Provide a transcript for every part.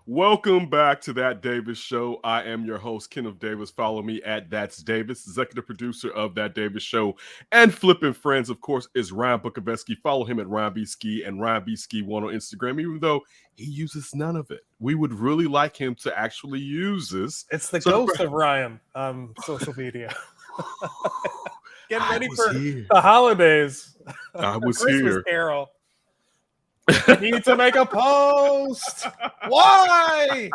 Welcome back to That Davis Show. I am your host, Kenneth Davis. Follow me at That's Davis, executive producer of That Davis Show, and Flipping Friends, of course, is Ryan Bukoveski. Follow him at Ryan B. Ski and Ryan B. Ski 1 on Instagram, even though he uses none of it. We would really like him to actually use this. It's the ghost of Ryan on social media. Get ready for the holidays. I was Christmas here. Carol. I need to make a post. Why?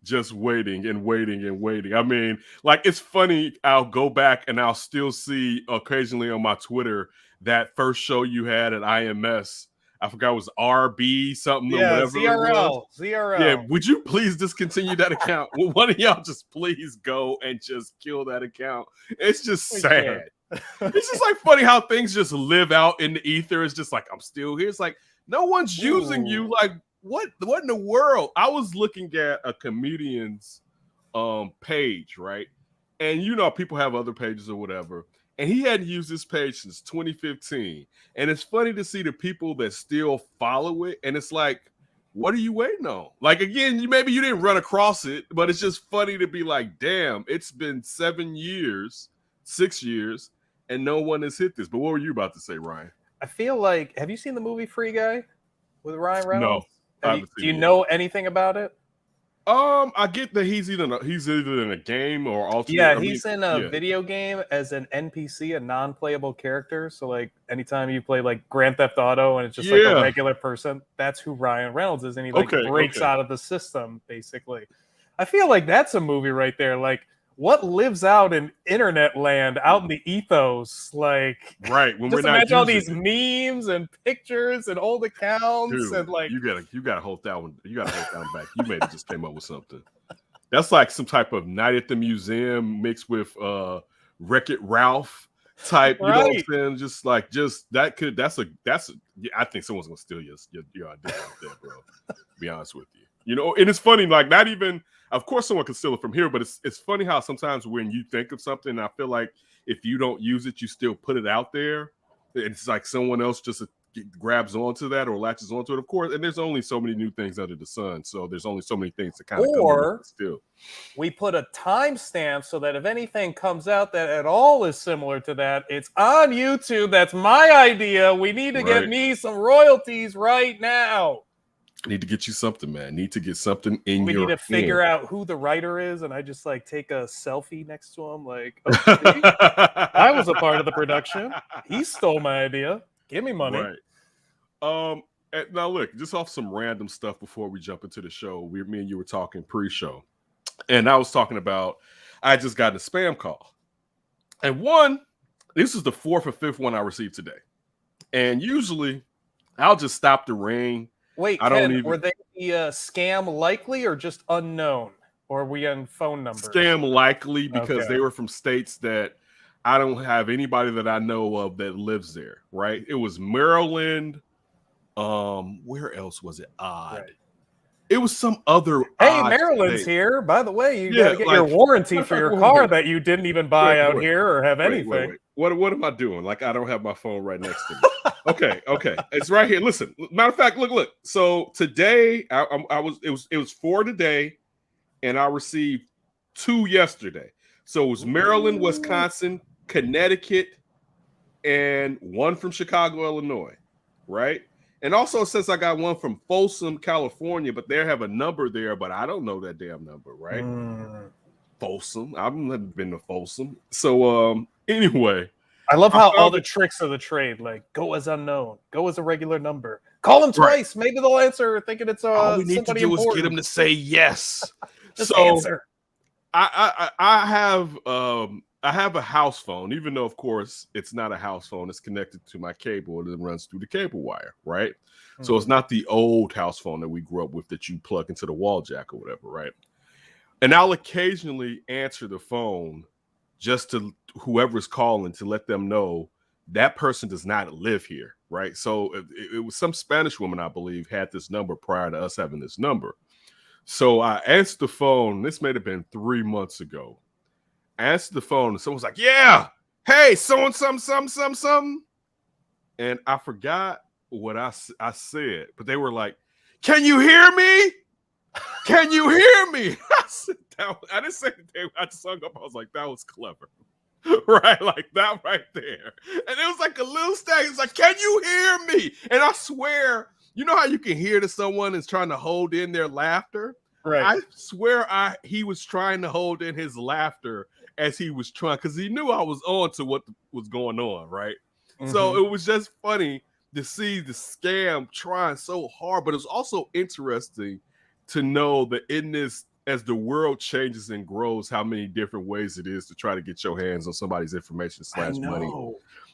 Just waiting and waiting and waiting. I mean, like, it's funny. I'll go back and I'll still see occasionally on my Twitter that first show you had at IMS. I forgot it was RB something or whatever. ZRL. Yeah, would you please discontinue that account? Will one of y'all just please go and just kill that account? It's just sad. It's just like funny how things just live out in the ether. It's just like, I'm still here. It's like no one's using you. Like, what in the world? I was looking at a comedian's page, right? And you know, people have other pages or whatever. And he hadn't used this page since 2015. And it's funny to see the people that still follow it. And it's like, what are you waiting on? Like, again, maybe you didn't run across it, but it's just funny to be like, damn, it's been 6 years, and no one has hit this. But what were you about to say, Ryan? I feel like, have you seen the movie Free Guy with Ryan Reynolds? No. Do you know anything about it? I get that he's either in a game or alternate. Yeah, he's in a video game as an NPC, a non-playable character. So, like, anytime you play like Grand Theft Auto and it's just like a regular person, that's who Ryan Reynolds is, and he breaks out of the system basically. I feel like that's a movie right there. Like, what lives out in internet land, out in the ethos, like, right? When just we're not imagine all these memes and pictures and old accounts. Dude, and like, you gotta hold that one. You gotta hold that one back. You may have just came up with something. That's like some type of Night at the Museum mixed with Wreck-It Ralph type. You know what I'm saying? Just that's a. I think someone's gonna steal your idea out there, bro. To be honest with you, you know. And it's funny, like, not even. Of course, someone can steal it from here, but it's funny how sometimes when you think of something, I feel like if you don't use it, you still put it out there. It's like someone else just grabs onto that or latches onto it. Of course, and there's only so many new things under the sun, so there's only so many things to kind of come up still. We put a timestamp so that if anything comes out that at all is similar to that, it's on YouTube. That's my idea. We need to get me some royalties right now. Need to get you something, man. Need to get something in your hand. We need to figure out who the writer is, and I just like take a selfie next to him, like, oh, I was a part of the production. He stole my idea. Give me money. Right. Now look, just off some random stuff before we jump into the show. Me and you were talking pre-show, and I was talking about I just got a spam call, and this is the 4th or 5th one I received today, and usually I'll just stop the ring. Wait, Ken, were they scam likely or just unknown? Or are we on phone numbers? Scam likely because they were from states that I don't have anybody that I know of that lives there, right? It was Maryland. Where else was it? Odd. Right. It was some other. Hey, Maryland's here. By the way, you gotta get your warranty for your car that you didn't even buy out here or have anything. What am I doing? Like, I don't have my phone right next to me. Okay. It's right here. Listen. Matter of fact, look. So today, it was 4 today, and I received 2 yesterday. So it was Maryland, Wisconsin, Connecticut, and 1 from Chicago, Illinois, right? And also, since I got 1 from Folsom, California, but they have a number there, but I don't know that damn number, right? Folsom. I've never been to Folsom. So anyway. I love how all the tricks of the trade, like, go as unknown, go as a regular number. Call them twice. Maybe they'll answer thinking it's all we need to do is get them to say yes. Just answer. I have a house phone, even though, of course, it's not a house phone. It's connected to my cable and it runs through the cable wire, right? Mm-hmm. So it's not the old house phone that we grew up with that you plug into the wall jack or whatever, right? And I'll occasionally answer the phone just to whoever's calling to let them know that person does not live here, right? So it was some Spanish woman, I believe, had this number prior to us having this number. So I answered the phone. This may have been 3 months ago. I answered the phone and someone's like, yeah, hey, something. And I forgot what I said, but they were like, Can you hear me? Can you hear me? I said, I didn't say anything. I just hung up. I was like, that was clever. Right? Like that right there. And it was like a little stag. It's like, can you hear me? And I swear, you know how you can hear that someone is trying to hold in their laughter? Right. I swear he was trying to hold in his laughter as he was trying, because he knew I was on to what was going on, right? Mm-hmm. So it was just funny to see the scam trying so hard, but it's also interesting to know that in this, as the world changes and grows, how many different ways it is to try to get your hands on somebody's information / money,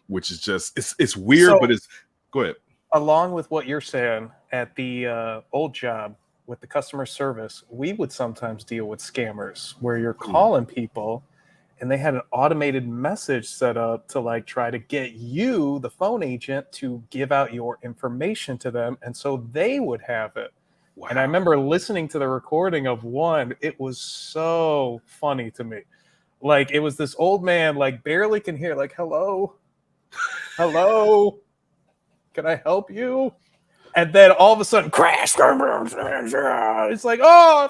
which is just, it's weird, so, but it's, go ahead. Along with what you're saying, at the old job with the customer service, we would sometimes deal with scammers where you're calling people and they had an automated message set up to like try to get you, the phone agent, to give out your information to them. And so they would have it. Wow. And I remember listening to the recording of one. It was so funny to me. Like, it was this old man, like, barely can hear, like, hello, hello, can I help you? And then all of a sudden, crash. It's like, oh,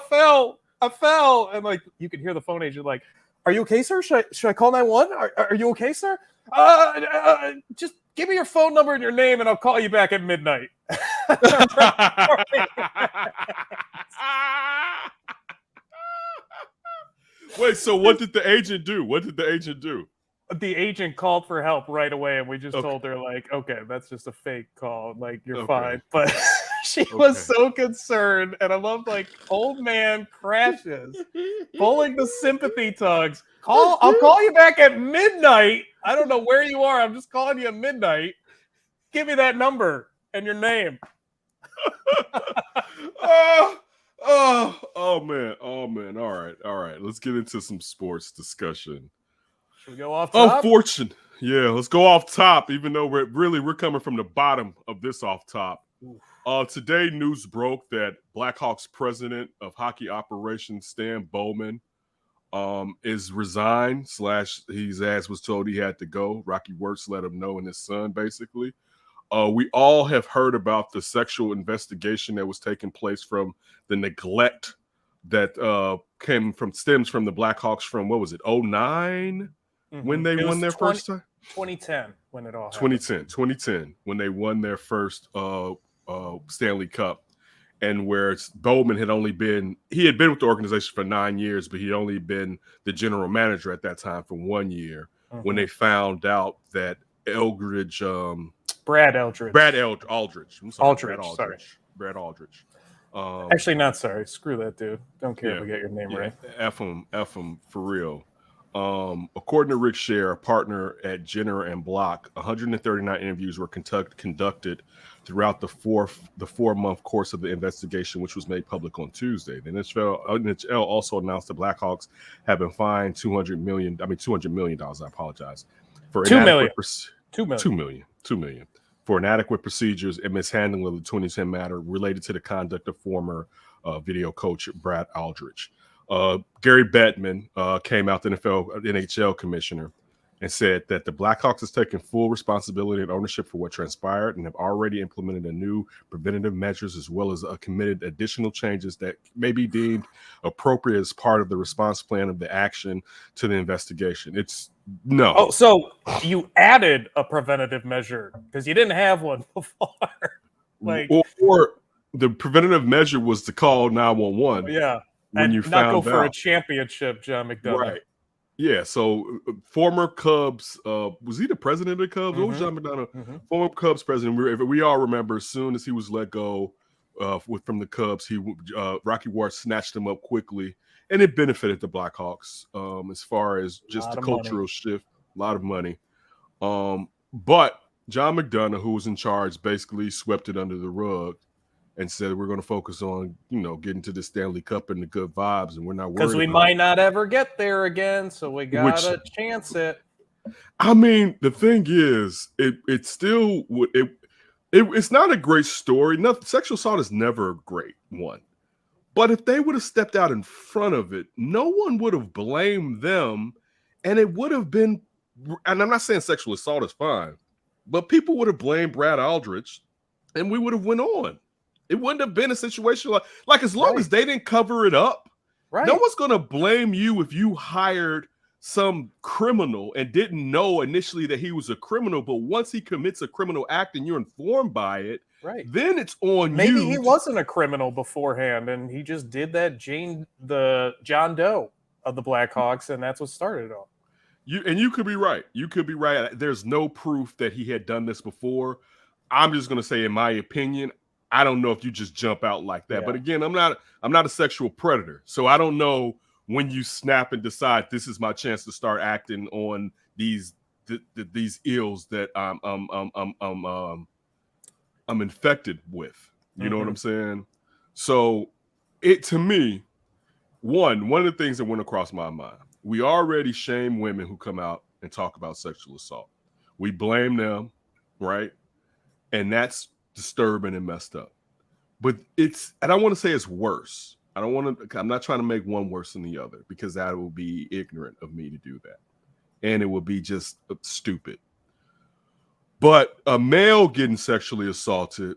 I fell. And, like, you can hear the phone agent, like, are you okay, sir? Should I call 911? Are you okay, sir? Just give me your phone number and your name, and I'll call you back at midnight. Wait, so what did the agent do? The agent called for help right away, and we just told her, like, okay, that's just a fake call. Like, you're fine. But she was so concerned. And I love, like, old man crashes, pulling the sympathy tugs. I'll call you back at midnight. I don't know where you are. I'm just calling you at midnight. Give me that number and your name. Oh man. All right. Let's get into some sports discussion. Should we go off top? Yeah, let's go off top, even though we're coming from the bottom of this off top. Today, news broke that Blackhawks president of hockey operations, Stan Bowman, is resigned / he's, as was told, he had to go. Rocky Wirtz let him know, and his son, basically. We all have heard about the sexual investigation that was taking place from the neglect that stems from the Blackhawks from, what was it, 2009? When they won their first time? 2010, when it all happened. 2010, when they won their first Stanley Cup, and where Bowman had only been with the organization for 9 years, but he'd only been the general manager at that time for 1 year, when they found out that Brad Aldridge. I'm sorry, Brad Aldridge. Actually, not sorry. Screw that dude. Don't care if we get your name right. F him for real. According to Rick Scher, a partner at Jenner and Block, 139 interviews were conducted throughout the 4-month course of the investigation, which was made public on Tuesday. The NHL also announced the Blackhawks have been fined $200 million. I apologize. For $2 million for inadequate procedures and mishandling of the 2010 matter related to the conduct of former video coach Brad Aldridge. Gary Bettman came out, the NHL commissioner, and said that the Blackhawks has taken full responsibility and ownership for what transpired and have already implemented a new preventative measures as well as committed additional changes that may be deemed appropriate as part of the response plan of the action to the investigation. Oh, so you added a preventative measure because you didn't have one before. or the preventative measure was to call 911. Yeah. When and you not found go for out. A championship, John McDonough. Right. Yeah. So former Cubs, was he the president of the Cubs? What was John McDonough? Former Cubs president. We all remember as soon as he was let go from the Cubs, Rocky Wirtz snatched him up quickly, and it benefited the Blackhawks as far as just the cultural shift. A lot of money. But John McDonough, who was in charge, basically swept it under the rug and said, we're going to focus on, getting to the Stanley Cup and the good vibes, and we're not worried because we might not ever get there again, so we got to chance it. I mean, the thing is, it's not a great story. Sexual assault is never a great one. But if they would have stepped out in front of it, no one would have blamed them, and it would have been, and I'm not saying sexual assault is fine, but people would have blamed Brad Aldridge, and we would have went on. It wouldn't have been a situation like as long as they didn't cover it up, no one's going to blame you if you hired some criminal and didn't know initially that he was a criminal, but once he commits a criminal act and you're informed by it, then it's on you. Maybe he wasn't a criminal beforehand and he just did that the John Doe of the Blackhawks, and that's what started it all. You could be right. You could be right. There's no proof that he had done this before. I'm just going to say, in my opinion, I don't know if you just jump out like that. But again, I'm not a sexual predator, so I don't know when you snap and decide this is my chance to start acting on these ills that I'm infected with. You know what I'm saying? So to me, one of the things that went across my mind, we already shame women who come out and talk about sexual assault. We blame them, right? And that's disturbing and messed up. But and I want to say it's worse. I'm not trying to make one worse than the other because that would be ignorant of me to do that. And it would be just stupid. But a male getting sexually assaulted,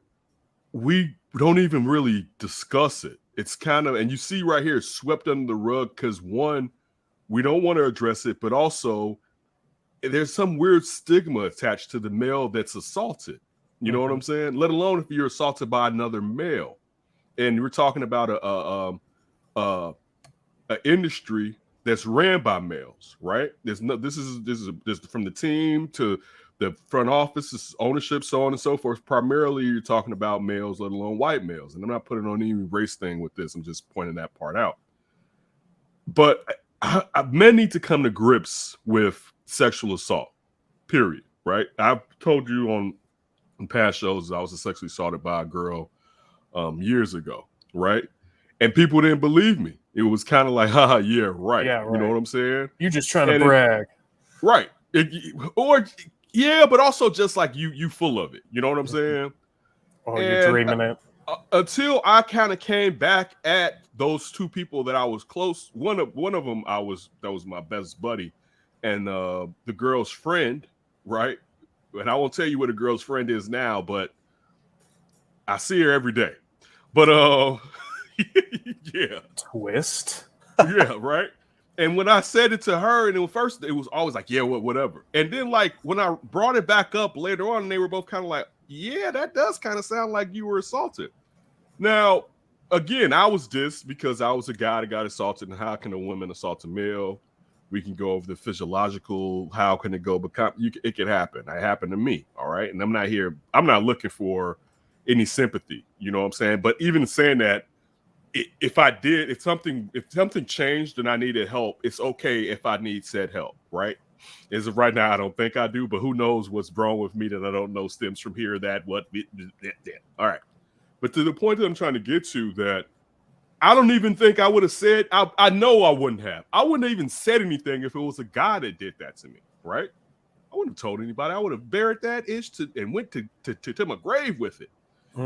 we don't even really discuss it. It's kind of, and you see right here, it's swept under the rug because one, we don't want to address it, but also there's some weird stigma attached to the male that's assaulted. You know what I'm saying? Let alone if you're assaulted by another male. And we're talking about a industry that's ran by males, right? This is from the team to the front office, ownership, so on and so forth. Primarily, you're talking about males, let alone white males. And I'm not putting on any race thing with this. I'm just pointing that part out. But men need to come to grips with sexual assault, period, right? I've told you on past shows I was sexually assaulted by a girl years ago, right? And people didn't believe me. It was kind of like, haha, yeah, right. You know what I'm saying? You're just trying to brag. Right. But also just like you full of it. You know what I'm saying? Oh, you're dreaming it. Until I kind of came back at those two people that I was close. One of them that was my best buddy, and the girl's friend, right? And I won't tell you what a girl's friend is now, but I see her every day. But yeah. Twist. Yeah, right. And when I said it to her, and at first it was always like, yeah, whatever. And then like when I brought it back up later on, they were both kind of like, yeah, that does kind of sound like you were assaulted. Now, again, I was dissed because I was a guy that got assaulted. And how can a woman assault a male? We can go over the physiological, how can it go? But it can happen. It happened to me, all right? And I'm not looking for any sympathy, you know what I'm saying? But even saying that, if something changed and I needed help, it's okay if I need said help, right? As of right now, I don't think I do, but who knows what's wrong with me that I don't know stems from here, that, what, all right. But to the point that I'm trying to get to, that I don't even think I would have said, I know I wouldn't have. I wouldn't have even said anything if it was a guy that did that to me, right? I wouldn't have told anybody. I would have buried that ish and went to my grave with it.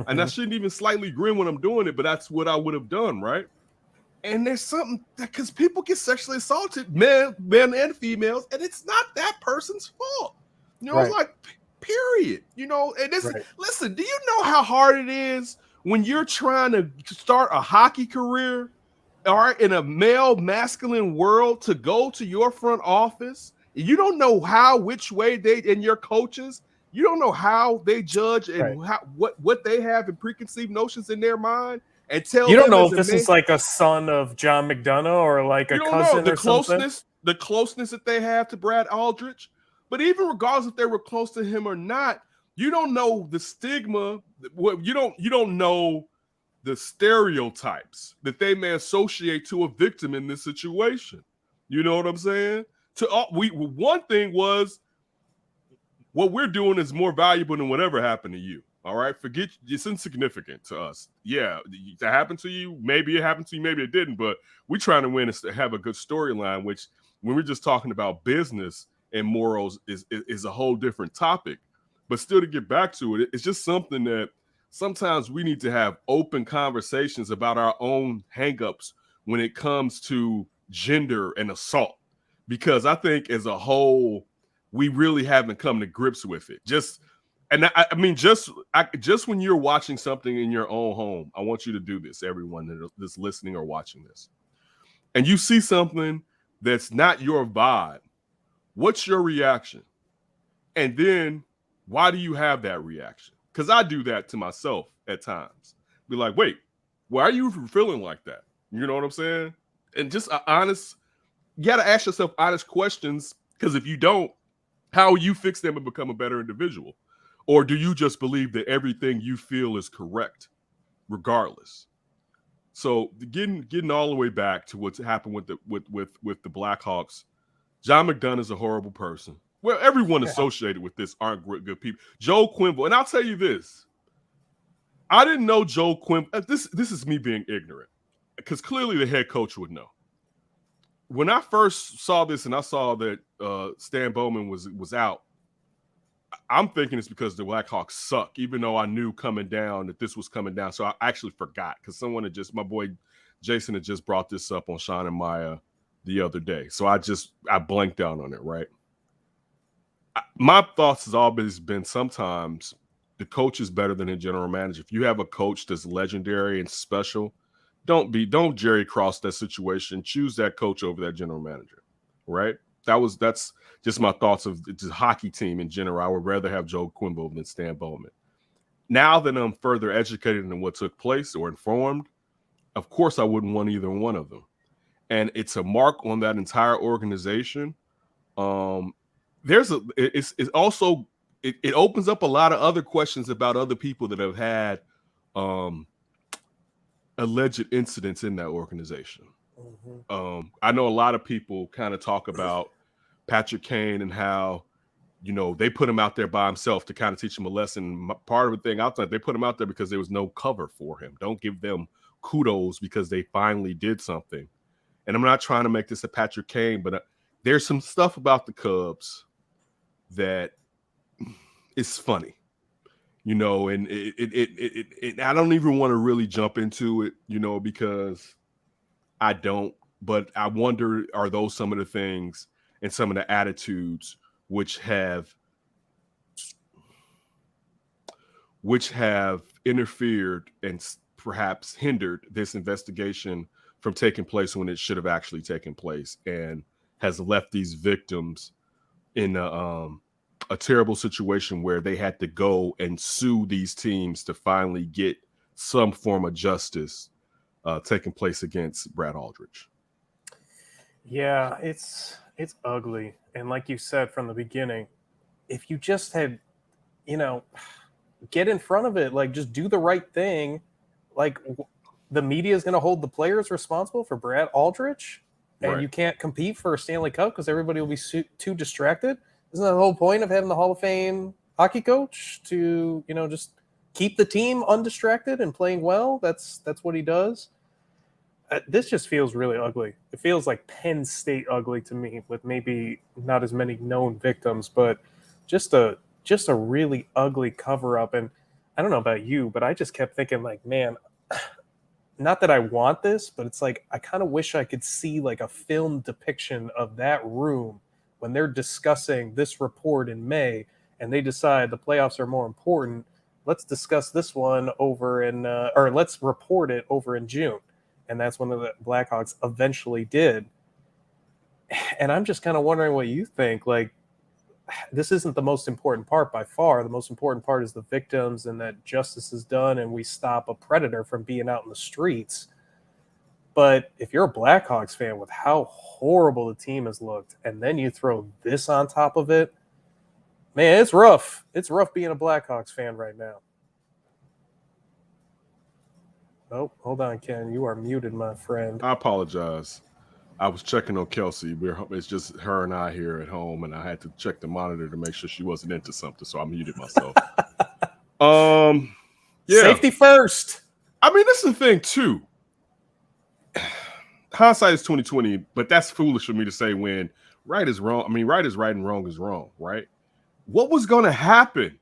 And I shouldn't even slightly grin when I'm doing it, but that's what I would have done, right? And there's something because people get sexually assaulted, men and females, and it's not that person's fault. You know, it's like, period. You know, and this listen, do you know how hard it is when you're trying to start a hockey career, all right, in a male masculine world, to go to your front office? You don't know which way and your coaches, you don't know how they judge and what they have in preconceived notions in their mind, and tell you don't know if this is like a son of John McDonough or like a cousin or something. The closeness that they have to Brad Aldrich. But even regardless if they were close to him or not, you don't know the stigma. You don't know the stereotypes that they may associate to a victim in this situation. You know what I'm saying? One thing was, what we're doing is more valuable than whatever happened to you. All right, forget, it's insignificant to us. Yeah, that happened to you. Maybe it happened to you. Maybe it didn't. But we're trying to win is to have a good storyline. Which, when we're just talking about business and morals, is a whole different topic. But still, to get back to it, it's just something that sometimes we need to have open conversations about our own hangups when it comes to gender and assault, because I think as a whole, we really haven't come to grips with it. Just And I mean, just when you're watching something in your own home, I want you to do this, everyone that's listening or watching this. And you see something that's not your vibe. What's your reaction? And then why do you have that reaction? Because I do that to myself at times. Be like, wait, why are you feeling like that? You know what I'm saying? And just honest, you got to ask yourself honest questions, because if you don't, how will you fix them and become a better individual? Or do you just believe that everything you feel is correct regardless? So getting all the way back to what's happened with the Blackhawks, John McDonough is a horrible person. Well, everyone associated with this aren't good people. Joe Quenneville, and I'll tell you this. I didn't know Joe Quenneville. This is me being ignorant, because clearly the head coach would know. When I first saw this and I saw that Stan Bowman was out, I'm thinking it's because the Blackhawks suck, even though I knew coming down that this was coming down. So I actually forgot, because my boy Jason had just brought this up on Sean and Maya the other day. So I blanked out on it, right? My thoughts has always been, sometimes the coach is better than a general manager. If you have a coach that's legendary and special, don't Jerry Cross that situation. Choose that coach over that general manager, right? That's just my thoughts of the hockey team in general. I would rather have Joe Quenneville than Stan Bowman. Now that I'm further educated in what took place or informed, of course I wouldn't want either one of them. And it's a mark on that entire organization. It opens up a lot of other questions about other people that have had alleged incidents in that organization. Mm-hmm. I know a lot of people kind of talk about Patrick Kane and how, they put him out there by himself to kind of teach him a lesson. Part of the thing, I thought they put him out there because there was no cover for him. Don't give them kudos because they finally did something. And I'm not trying to make this a Patrick Kane, but there's some stuff about the Cubs that is funny, and I don't even want to really jump into it, because I don't. But I wonder, are those some of the things and some of the attitudes which have interfered and perhaps hindered this investigation from taking place when it should have actually taken place, and has left these victims in a terrible situation where they had to go and sue these teams to finally get some form of justice taking place against Brad Aldrich. Yeah, it's ugly. And like you said from the beginning, if you just had, get in front of it, like just do the right thing. Like the media is going to hold the players responsible for Brad Aldrich, and you can't compete for a Stanley Cup because everybody will be too distracted. Isn't that the whole point of having the Hall of Fame hockey coach, to, just keep the team undistracted and playing well? That's what he does. This just feels really ugly. It feels like Penn State ugly to me, with maybe not as many known victims, but just a really ugly cover up. And I don't know about you, but I just kept thinking, like, man, not that I want this, but it's like I kind of wish I could see like a film depiction of that room when they're discussing this report in May and they decide the playoffs are more important. Let's discuss this one over in, or let's report it over in June. And that's when the Blackhawks eventually did. And I'm just kind of wondering what you think. Like, this isn't the most important part by far. The most important part is the victims and that justice is done and we stop a predator from being out in the streets. But if you're a Blackhawks fan with how horrible the team has looked, and then you throw this on top of it, man, it's rough. It's rough being a Blackhawks fan right now. Oh, hold on, Ken. You are muted, my friend. I apologize. I was checking on Kelsey. It's just her and I here at home, and I had to check the monitor to make sure she wasn't into something, so I muted myself. Yeah. Safety first. I mean, this is the thing too. Hindsight is 20/20, but that's foolish for me to say when right is wrong. I mean, right is right and wrong is wrong, right? What was going to happen?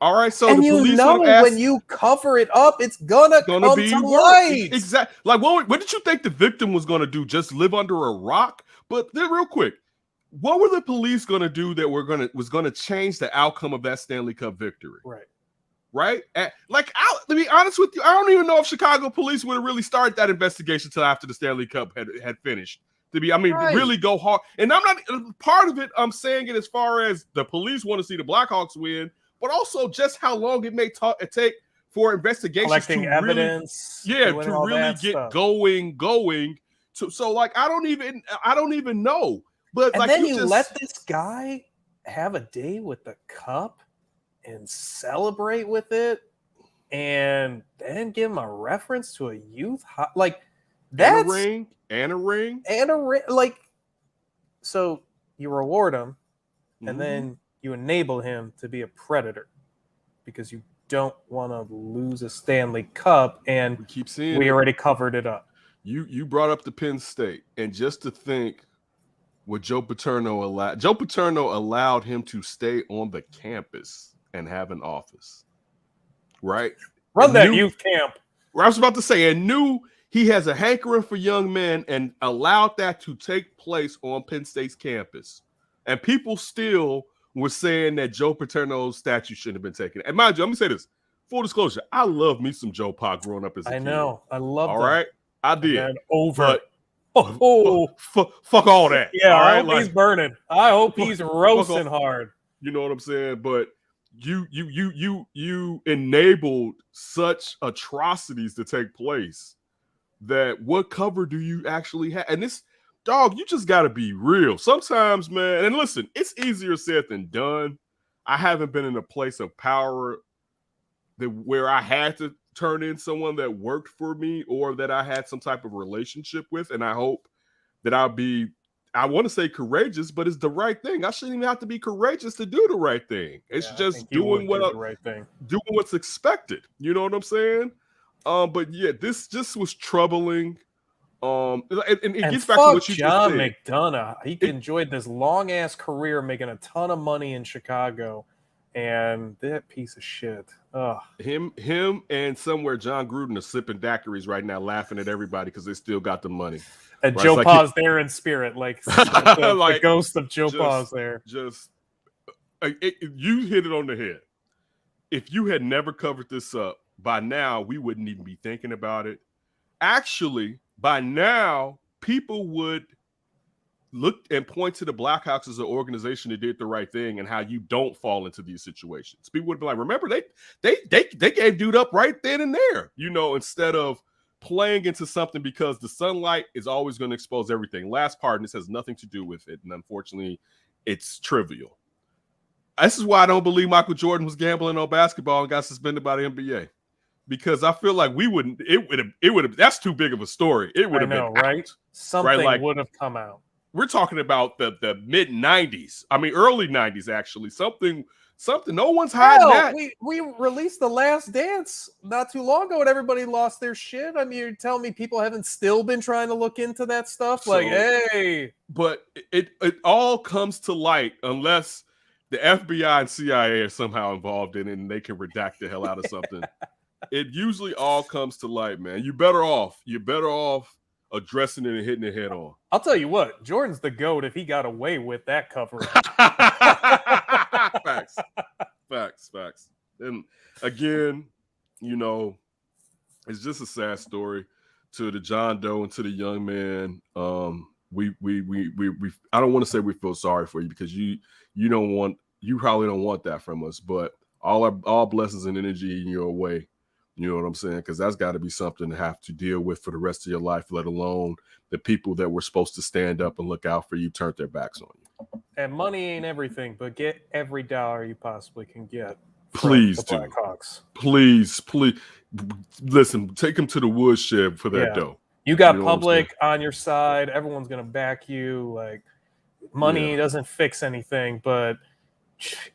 All right, so and the police when you cover it up, it's gonna come be to light. Exactly. Like, what did you think the victim was gonna do? Just live under a rock? But then, real quick, what were the police going to do that was going to change the outcome of that Stanley Cup victory? Right? To be honest with you, I don't even know if Chicago police would have really started that investigation until after the Stanley Cup had finished. Really go hard. And I'm not part of it. I'm saying it as far as the police want to see the Blackhawks win, but also just how long it may take for investigations collecting evidence. To really get stuff going. So like I don't even know. But and like then you let this guy have a day with the cup and celebrate with it, and then give him a reference to a youth that's and a ring. Like, so you reward him, and then you enable him to be a predator because you don't want to lose a Stanley Cup, and we already covered it up. You brought up the Penn State, and just to think what Joe Paterno allowed him to stay on the campus and have an office, right? Run that youth camp. I was about to say, and knew he has a hankering for young men and allowed that to take place on Penn State's campus. And people still were saying that Joe Paterno's statue shouldn't have been taken. And mind you, let me say this. Full disclosure, I love me some Joe Pa growing up as a kid. I know. I love All right? I did. Over. Fuck all that. Yeah, all right? I hope he's burning. I hope he's roasting hard. You know what I'm saying? But you enabled such atrocities to take place that what cover do you actually have? And this dog, you just got to be real. Sometimes, man, and listen, it's easier said than done. I haven't been in a place of power where I had to turn in someone that worked for me or that I had some type of relationship with. And I hope that I want to say courageous, but it's the right thing. I shouldn't even have to be courageous to do the right thing. It's just doing the right thing, doing what's expected. You know what I'm saying? But yeah, this just was troubling. And it gets back to what you John just said. McDonough. He enjoyed this long ass career making a ton of money in Chicago, and that piece of shit. Ugh. Him, and somewhere John Gruden are sipping daiquiris right now, laughing at everybody because they still got the money. And right? Joe Pa's there in spirit, the ghost of Joe Pa's there. You hit it on the head. If you had never covered this up, by now we wouldn't even be thinking about it. Actually, by now people would look and point to the Blackhawks as an organization that did the right thing and how you don't fall into these situations. People would be like, remember, they gave dude up right then and there, instead of playing into something because the sunlight is always going to expose everything. Last part, and this has nothing to do with it, and unfortunately, it's trivial. This is why I don't believe Michael Jordan was gambling on basketball and got suspended by the NBA. Because I feel like it would have, that's too big of a story. It would have been right? Out, something would have come out. We're talking about the mid 90s. I mean, early 90s, actually. Something. No one's hiding that. We released The Last Dance not too long ago and everybody lost their shit. I mean, you're telling me people haven't still been trying to look into that stuff? Hey. But it all comes to light unless the FBI and CIA are somehow involved in it and they can redact the hell out of something. It usually all comes to light, man. You're better off addressing it and hitting it head on. I'll tell you what, Jordan's the GOAT if he got away with that coverage. Facts. And again, it's just a sad story to the John Doe and to the young man. We I don't want to say we feel sorry for you because you probably don't want that from us, but all blessings and energy in your way. You know what I'm saying? Because that's got to be something to have to deal with for the rest of your life, let alone the people that were supposed to stand up and look out for you turned their backs on you. And money ain't everything, but get every dollar you possibly can get. Please do. Blackhawks. Please. Listen, take them to the woodshed for that dough. You got public on your side. Everyone's going to back you. Like, money doesn't fix anything, but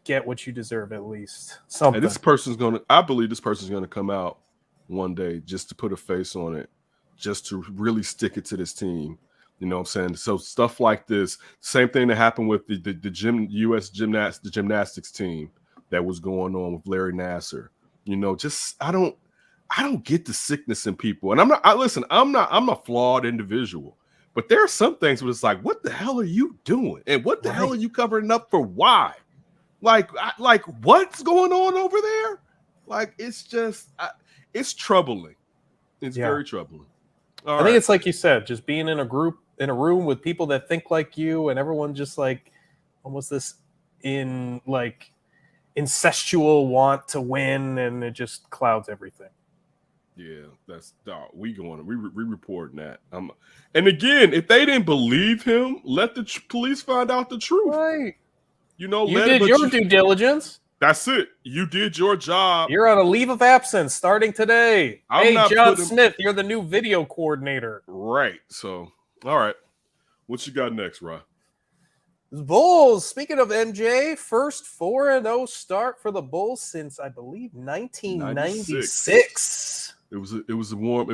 get what you deserve at least. Something. And I believe this person's gonna come out one day just to put a face on it, just to really stick it to this team. You know what I'm saying? So stuff like this, same thing that happened with the U.S. gymnastics team that was going on with Larry Nassar. I don't get the sickness in people. And I'm a flawed individual, But there are some things where it's like, what the hell are you doing? And what the hell are you covering up for? Why? Like what's going on over there? Like, it's just, it's troubling. It's very troubling. I think it's like you said, just being in a room with people that think like you, and everyone just like almost this incestual want to win, and it just clouds everything. Yeah, that's we reporting that. And again, if they didn't believe him, let the police find out the truth. Right. You know, you did your due diligence. That's it. You did your job. You're on a leave of absence starting today. Hey, John Smith, you're the new video coordinator. Right. So, all right. What you got next, Ryan? Bulls. Speaking of MJ, first 4-0 start for the Bulls since I believe 1996. It was a warm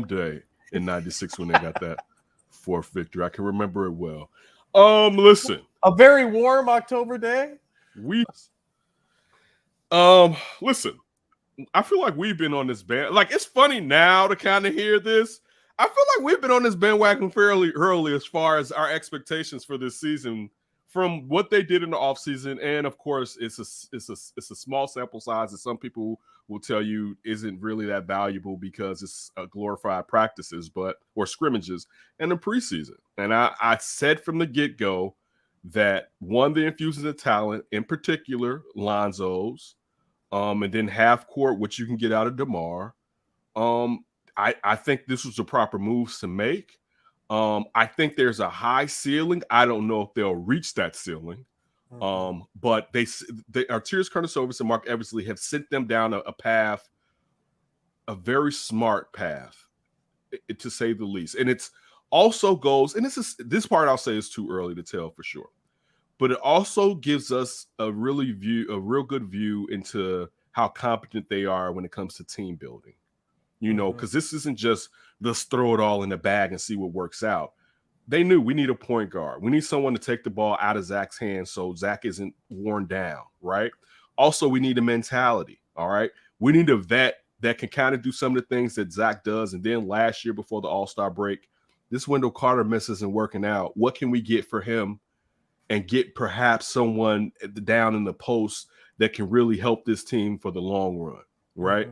day in '96 when they got that fourth victory. I can remember it well. Listen. A very warm October day. Listen. I feel like we've been on this band. Like, it's funny now to kind of hear this. I feel like we've been on this bandwagon fairly early as far as our expectations for this season from what they did in the offseason. And of course, it's a small sample size that some people will tell you isn't really that valuable because it's glorified practices, or scrimmages and the preseason. And I said from the get-go that the infusions of talent, in particular, Lonzo's, and then half court, which you can get out of DeMar. I think this was the proper moves to make. I think there's a high ceiling. I don't know if they'll reach that ceiling. But they Arturius Karnisovas and Mark Eversley have sent them down a path, a very smart path, to say the least. And it's also goes, and this part I'll say is too early to tell for sure, but it also gives us a real good view into how competent they are when it comes to team building. You know, because this isn't just let's throw it all in the bag and see what works out. They knew we need a point guard. We need someone to take the ball out of Zach's hands so Zach isn't worn down, right? Also, we need a mentality, all right? We need a vet that can kind of do some of the things that Zach does. And then last year before the All-Star break, this Wendell Carter miss isn't working out. What can we get for him and get perhaps someone down in the post that can really help this team for the long run, right?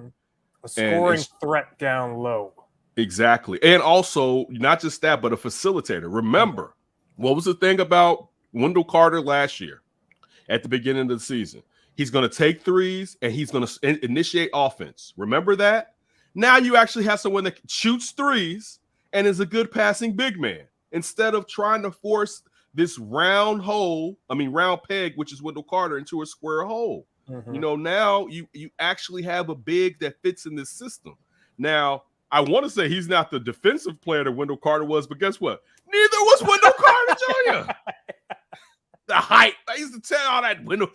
A scoring threat down low. Exactly. And also, not just that, but a facilitator. Remember, what was the thing about Wendell Carter last year at the beginning of the season? He's going to take threes and he's going to initiate offense. Remember that? Now you actually have someone that shoots threes and is a good passing big man instead of trying to force this round peg, which is Wendell Carter, into a square hole. You know, now you actually have a big that fits in this system. Now, I want to say he's not the defensive player that Wendell Carter was, but guess what? Neither was Wendell Carter Jr. The height. I used to tell all that Wendell,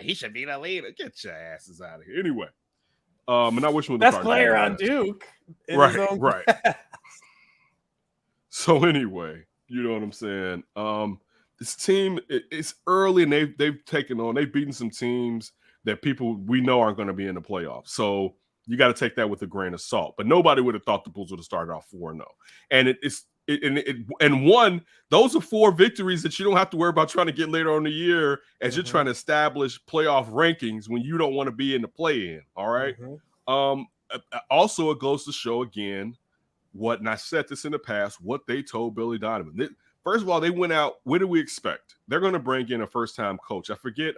he should be the leader. Get your asses out of here. Anyway. And I wish Wendell Carter. Best player on Duke. Right. So anyway, you know what I'm saying? This team, it's early and they've beaten some teams that people we know aren't going to be in the playoffs. So you got to take that with a grain of salt. But nobody would have thought the Bulls would have started off 4-0. And those are 4 victories that you don't have to worry about trying to get later on in the year as you're trying to establish playoff rankings when you don't want to be in the play-in. All right. Also, it goes to show again and I said this in the past, what they told Billy Donovan. First of all, they went out. What do we expect? They're going to bring in a first-time coach. I forget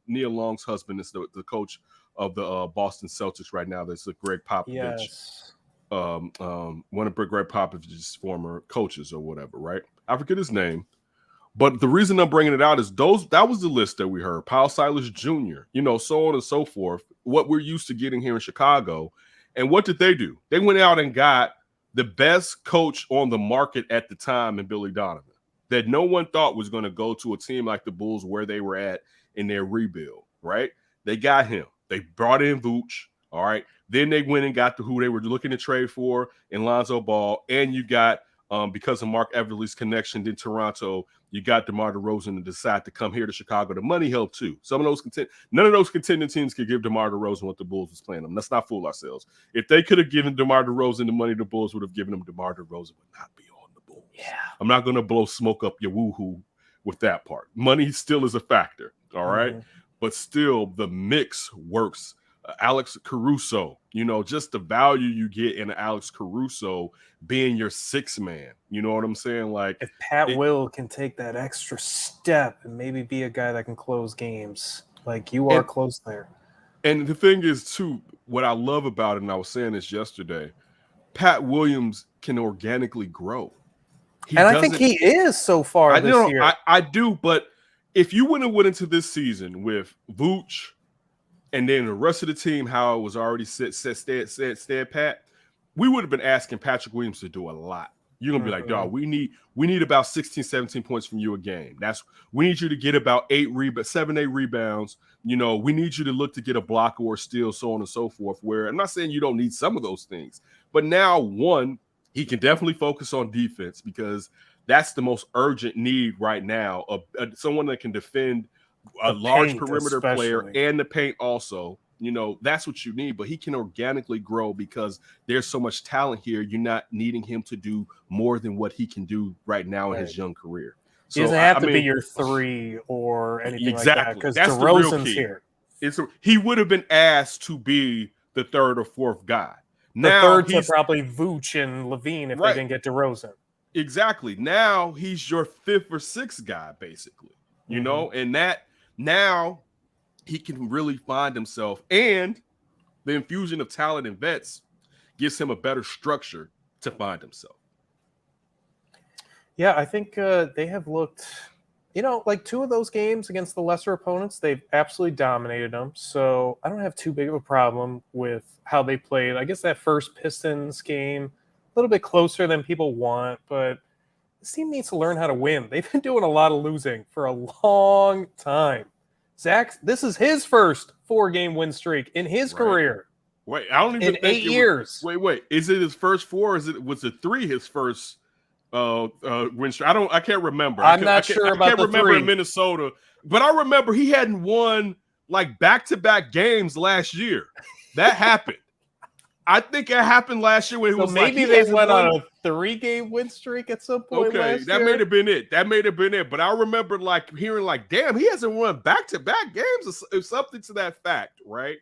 Nia Long's husband is the coach of the Boston Celtics right now. That's Greg Popovich. Yes. One of Greg Popovich's former coaches or whatever, right? I forget his name. But the reason I'm bringing it out is that was the list that we heard. Paul Silas Jr., so on and so forth, what we're used to getting here in Chicago. And what did they do? They went out and got the best coach on the market at the time in Billy Donovan that no one thought was going to go to a team like the Bulls where they were at in their rebuild, right? They got him. They brought in Vooch, all right? Then they went and got who they were looking to trade for in Lonzo Ball, and you got because of Mark Everly's connection in Toronto, you got DeMar DeRozan to decide to come here to Chicago. The money helped too. None of those contending teams could give DeMar DeRozan what the Bulls was playing them. Let's not fool ourselves. If they could have given DeMar DeRozan the money the Bulls would have given him, DeMar DeRozan would not be on the Bulls. Yeah. I'm not going to blow smoke up your woohoo with that part. Money still is a factor, all right? But still, the mix works. Alex Caruso, just the value you get in Alex Caruso being your sixth man. You know what I'm saying? Like, if Pat Will can take that extra step and maybe be a guy that can close games, like you are close there. And the thing is, too, what I love about it, and I was saying this yesterday, Pat Williams can organically grow. I think he is so far this year. I do, but if you went into this season with Vooch and then the rest of the team, how it was already said, Pat, we would have been asking Patrick Williams to do a lot. You're going to be like, dog, we need about 16, 17 points from you a game. We need you to get about 7, 8 rebounds. We need you to look to get a block or a steal, so on and so forth, where I'm not saying you don't need some of those things. But now, one, he can definitely focus on defense because that's the most urgent need right now of someone that can defend a large perimeter player and the paint also. That's what you need, but he can organically grow because there's so much talent here. You're not needing him to do more than what he can do right now in his young career. So, he doesn't have to be your 3 or anything like that because DeRozan's here. He would have been asked to be the 3rd or 4th guy. Now the 3rd to probably Vooch and Levine if they didn't get DeRozan. Exactly. Now he's your 5th or 6th guy, basically. And that now he can really find himself, and the infusion of talent and vets gives him a better structure to find himself. Yeah, I think they have looked, like 2 of those games against the lesser opponents, they've absolutely dominated them. So I don't have too big of a problem with how they played. I guess that first Pistons game, a little bit closer than people want, but this team needs to learn how to win. They've been doing a lot of losing for a long time. Zach, this is his first 4-game win streak in his career. Wait, I don't even think 8 years. Wait. Is it his first 4 or was it 3 his first win streak? I can't remember. I'm not sure about the 3. I can't remember in Minnesota, but I remember he hadn't won like back-to-back games last year. That happened. I think it happened last year when he was maybe they went on a 3-game win streak at some point. Okay, that may have been it. But I remember hearing damn, he hasn't won back-to-back games or something to that fact, right?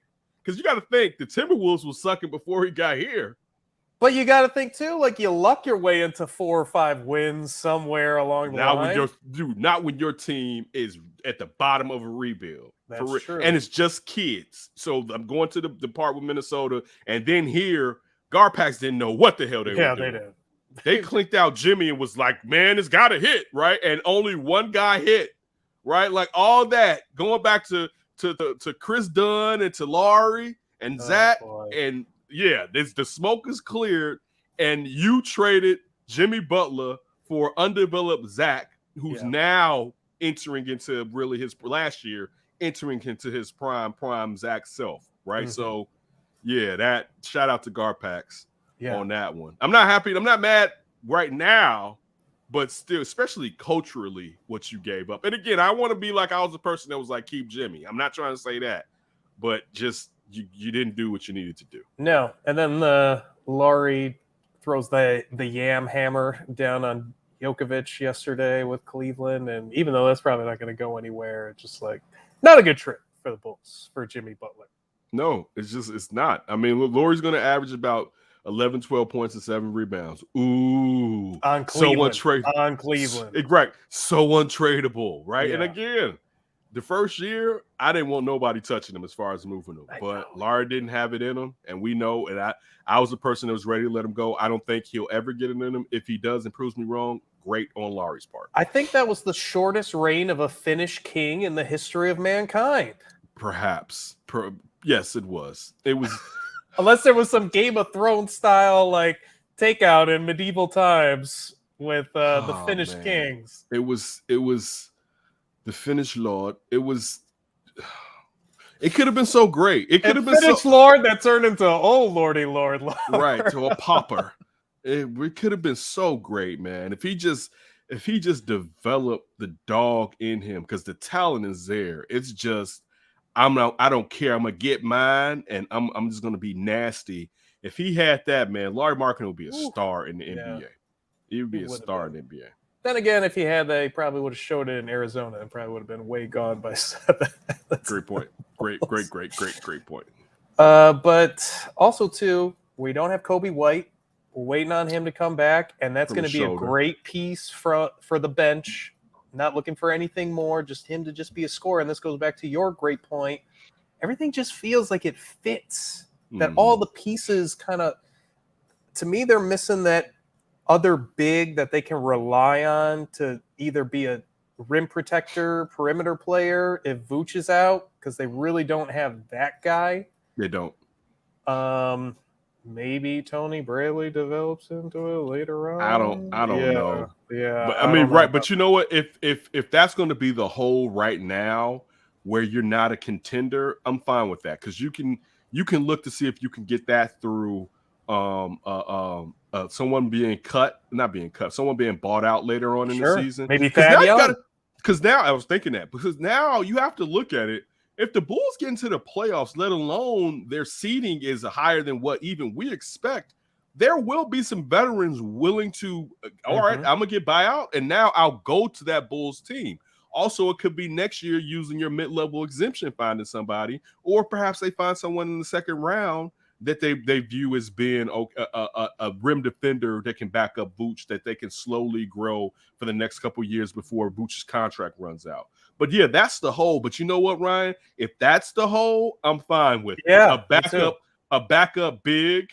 Because you got to think the Timberwolves was sucking before he got here. But you got to think too, you luck your way into 4 or 5 wins somewhere along the line. Not when your team is at the bottom of a rebuild. That's true. And it's just kids. So I'm going to the part with Minnesota, and then here, Garpax didn't know what the hell they were doing. They did. They clinked out Jimmy and was like, man, it's got to hit, right? And only one guy hit, right? Like all that, going back to Chris Dunn and to Laurie and Zach. And yeah, the smoke is cleared, and you traded Jimmy Butler for undeveloped Zach, who's now entering into really his last year, entering into his prime Zach self, right? So, yeah, that shout out to Garpax on that one. I'm not happy. I'm not mad right now, but still, especially culturally, what you gave up. And again, I want to be like I was the person that was like, keep Jimmy. I'm not trying to say that, but just you didn't do what you needed to do. No, and then Laurie throws the yam hammer down on Jokovic yesterday with Cleveland, and even though that's probably not going to go anywhere, it's just not a good trip for the Bulls, for Jimmy Butler. No, it's not. I mean, Laurie's going to average about 11, 12 points and 7 rebounds. Ooh. On Cleveland. On Cleveland. Right. So untradeable, right? Yeah. And again, the first year, I didn't want nobody touching him as far as moving him. But Laurie didn't have it in him, and we know, and I was the person that was ready to let him go. I don't think he'll ever get it in him. If he does and proves me wrong, great on Laurie's part. I think that was the shortest reign of a Finnish king in the history of mankind. Perhaps. Yes, it was. It was. Unless there was some Game of Thrones style takeout in medieval times with the Finnish kings. It was the Finnish Lord. It could have been so great. It could have been Finnish Lord that turned into Lordy Lord. Right, to a pauper. It could have been so great, man. If he just developed the dog in him, because the talent is there. It's just I don't care. I'm gonna get mine, and I'm just gonna be nasty. If he had that, man, Larry Markkinen would be a star in the NBA. He would be a star in the NBA. Then again, if he had that, he probably would have showed it in Arizona and probably would have been way gone by 7. Great point. Great point. But also, too, we don't have Kobe White. We're waiting on him to come back, and that's going to be a great piece for the bench. Not looking for anything more, just him to just be a scorer. And this goes back to your great point. Everything just feels like it fits. That all the pieces kind of, to me, they're missing that other big that they can rely on to either be a rim protector, perimeter player if Vooch is out, because they really don't have that guy. They don't. Maybe Tony Bradley develops into it later on. I don't know. Yeah, but I mean, right. But you know what? If that's going to be the hole right now, where you're not a contender, I'm fine with that, because you can look to see if you can get that through someone being someone being bought out later on in the season. Maybe Thad Young. Because now I was thinking that, because now you have to look at it. If the Bulls get into the playoffs, let alone their seeding is higher than what even we expect, there will be some veterans willing to, all right, I'm going to get buyout, and now I'll go to that Bulls team. Also, it could be next year using your mid-level exemption, finding somebody, or perhaps they find someone in the second round that they view as being a rim defender that can back up Vooch, that they can slowly grow for the next couple years before Vooch's contract runs out. But yeah, that's the hole. But you know what, Ryan? If that's the hole, I'm fine with it. Yeah, a backup big,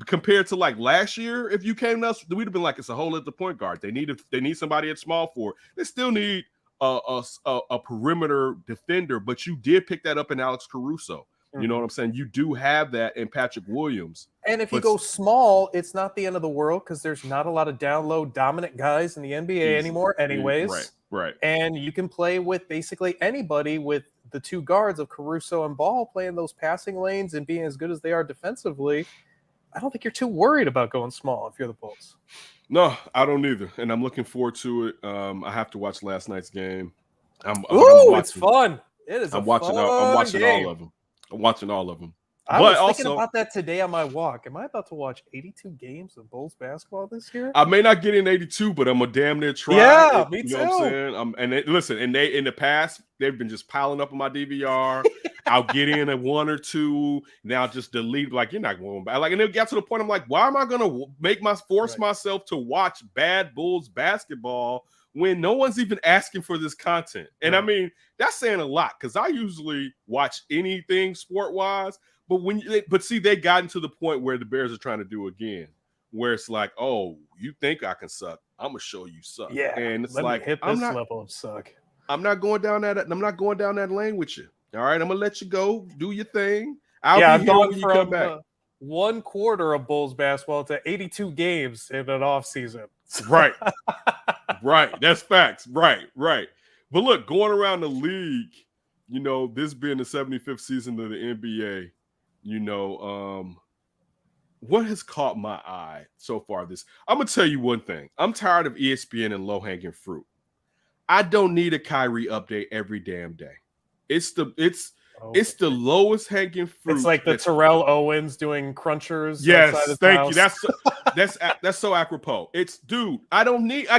compared to like last year. If you came to us, we'd have been like, it's a hole at the point guard. They need somebody at small forward. They still need a perimeter defender, but you did pick that up in Alex Caruso. You know what I'm saying? You do have that in Patrick Williams. And if you go small, it's not the end of the world, because there's not a lot of down low dominant guys in the NBA anymore anyways. Right. And you can play with basically anybody, with the two guards of Caruso and Ball playing those passing lanes and being as good as they are defensively. I don't think you're too worried about going small if you're the Bulls. No, I don't either. And I'm looking forward to it. I have to watch last night's game. It's fun. It is. I'm watching all of them. I'm watching all of them. I was thinking about that today on my walk. Am I about to watch 82 games of Bulls basketball this year? I may not get in 82, but I'm a damn near try. Yeah, me too. You know what I'm saying? Listen, in the past, they've been just piling up on my DVR. I'll get in at one or two. Now I'll just delete. Like, you're not going back. Like, and it got to the point I'm like, why am I going to force myself to watch bad Bulls basketball when no one's even asking for this content? And I mean, that's saying a lot, because I usually watch anything sport-wise. But see, they gotten to the point where the Bears are trying to do again, where it's like, oh, you think I can suck? I'm gonna show you suck. Yeah, and it's let like, me hit this level of suck. I'm not going down that lane with you. All right, I'm gonna let you go, do your thing. I'll be here when you come back. 1 quarter of Bulls basketball to 82 games in an off season. Right, right. That's facts. Right. But look, going around the league, you know, this being the 75th season of the NBA. You know, what has caught my eye so far I'm going to tell you one thing. I'm tired of ESPN and low-hanging fruit. I don't need a Kyrie update every damn day. It's the lowest hanging fruit. It's like the Terrell Owens doing crunchers. Yes, thank you. That's so apropos. It's, dude, I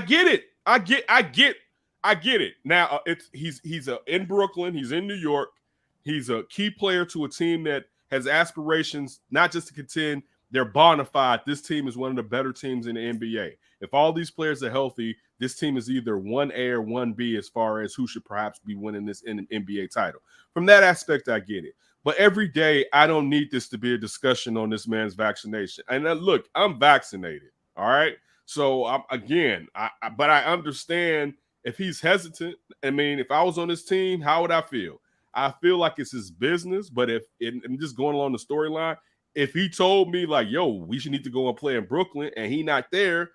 get it. I get it. Now he's in Brooklyn. He's in New York. He's a key player to a team that has aspirations, not just to contend. They're bona fide. This team is one of the better teams in the NBA. If all these players are healthy, this team is either 1A or 1B as far as who should perhaps be winning this NBA title. From that aspect, I get it. But every day, I don't need this to be a discussion on this man's vaccination. And look, I'm vaccinated, all right? So, but I understand if he's hesitant. I mean, if I was on this team, how would I feel? I feel like it's his business, but I'm just going along the storyline, if he told me like, yo, we should need to go and play in Brooklyn and he not there,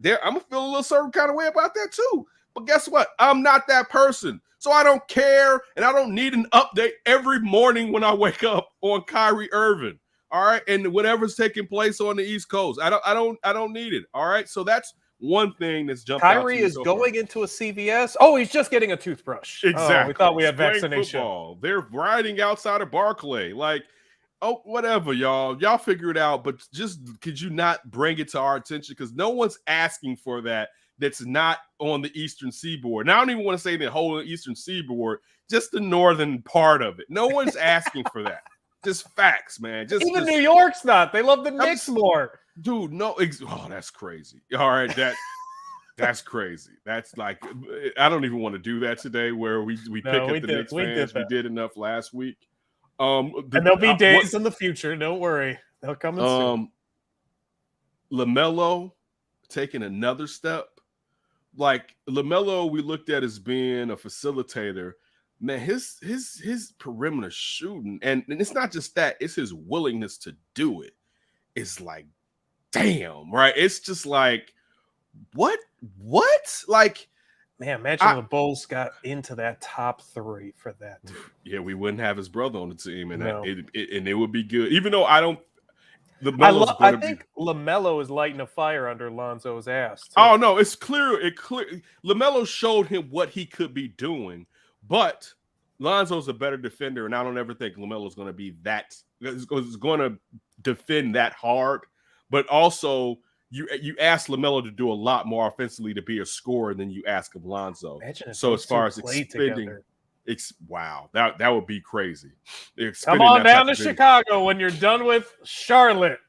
I'm going to feel a little certain kind of way about that too. But guess what? I'm not that person. So I don't care, and I don't need an update every morning when I wake up on Kyrie Irving. All right, and whatever's taking place on the East Coast, I don't need it. All right, so that's one thing that's jumped out to me. Kyrie is going into a CVS. Oh, he's just getting a toothbrush. Exactly. Oh, we thought we had playing vaccination. Football. They're riding outside of Barclay. Like, oh, whatever, y'all. Y'all figure it out. But just could you not bring it to our attention? Because no one's asking for that. That's not on the Eastern Seaboard. Now, I don't even want to say the whole Eastern Seaboard, just the northern part of it. No one's asking for that. Just facts, man. Even New York's not. They love the Knicks more. Dude, no. Oh, that's crazy. All right, that's crazy. That's like, I don't even want to do that today where we pick up the Knicks fans. We did enough last week. And there'll be days in the future. Don't worry. They'll come in soon. LaMelo taking another step. Like LaMelo, we looked at as being a facilitator. Man, his perimeter shooting, and it's not just that, it's his willingness to do it. It's like, damn, right? It's just like, what? Like, man, imagine the Bulls got into that top 3 for that. Dude. Yeah, we wouldn't have his brother on the team, and it would be good. Even though I don't. I think LaMelo is lighting a fire under Lonzo's ass. Too. Oh no, it's clear. LaMelo showed him what he could be doing, but Lonzo's a better defender, and I don't ever think LaMelo's going to be that. Is going to defend that hard. But also, you ask LaMelo to do a lot more offensively to be a scorer than you ask of Lonzo. So as far as expending. Wow, that would be crazy. Come on down to Chicago when you're done with Charlotte.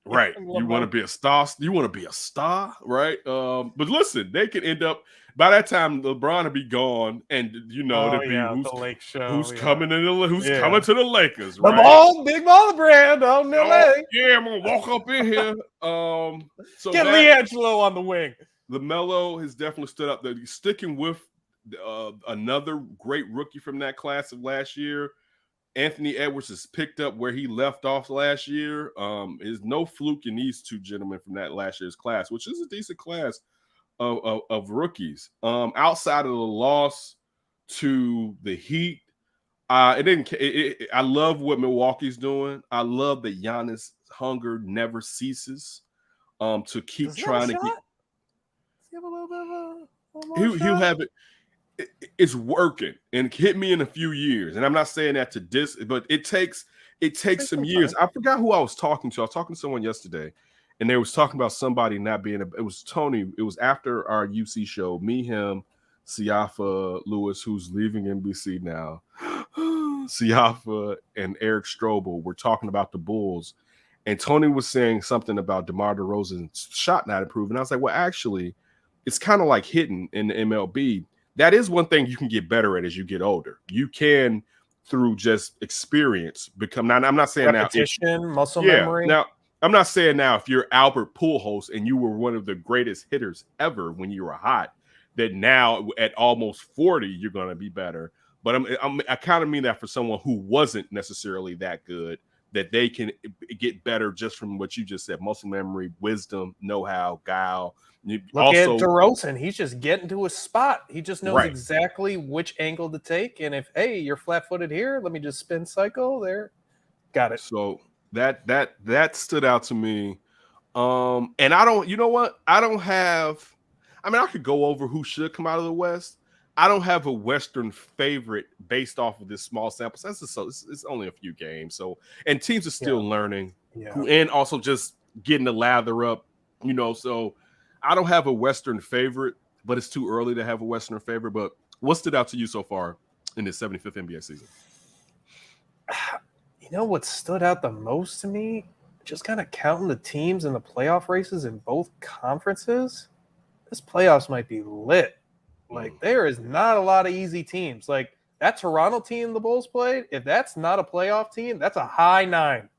Right. You want to be a star. You want to be a star, right? But listen, they could end up by that time LeBron will be gone, and you know the Lake Show. Who's coming to the Lakers, right? Big Baller brand on LA. Yeah, I'm gonna walk up in here. So get LiAngelo on the wing. LaMelo has definitely stood up there. Sticking with another great rookie from that class of last year. Anthony Edwards has picked up where he left off last year. Is no fluke in these two gentlemen from that last year's class, which is a decent class of rookies. Outside of the loss to the Heat, I love what Milwaukee's doing. I love that Giannis' hunger never ceases. To keep trying to get. Does he have a little bit of he'll have it. It's working and hit me in a few years. And I'm not saying that to diss, but it takes some years. I forgot who I was talking to. I was talking to someone yesterday, and they was talking about somebody not being it was Tony. It was after our UC show. Me, him, Siafa Lewis, who's leaving NBC now. Siafa and Eric Strobel were talking about the Bulls. And Tony was saying something about DeMar DeRozan's shot not improving. I was like, well, actually, it's kind of like hitting in the MLB. That is one thing you can get better at as you get older. You can, through just experience, become. Now, I'm not saying repetition, muscle memory. Now, I'm not saying now if you're Albert Pujols and you were one of the greatest hitters ever when you were hot, that now at almost 40 you're going to be better. But I kind of mean that for someone who wasn't necessarily that good, that they can get better just from what you just said: muscle memory, wisdom, know-how, guile. Look at DeRozan. He's just getting to a spot. He just knows exactly which angle to take. And if, hey, you're flat-footed here, let me just spin cycle there. Got it. So that stood out to me. And I don't, you know what? I could go over who should come out of the West. I don't have a Western favorite based off of this small sample. It's only a few games. So, and teams are still learning and also just getting the lather up, so I don't have a Western favorite, but it's too early to have a Western favorite. But what stood out to you so far in this 75th NBA season? What stood out the most to me? Just kind of counting the teams in the playoff races in both conferences. This playoffs might be lit. Like, there is not a lot of easy teams. Like, that Toronto team the Bulls played, if that's not a playoff team, that's a high 9.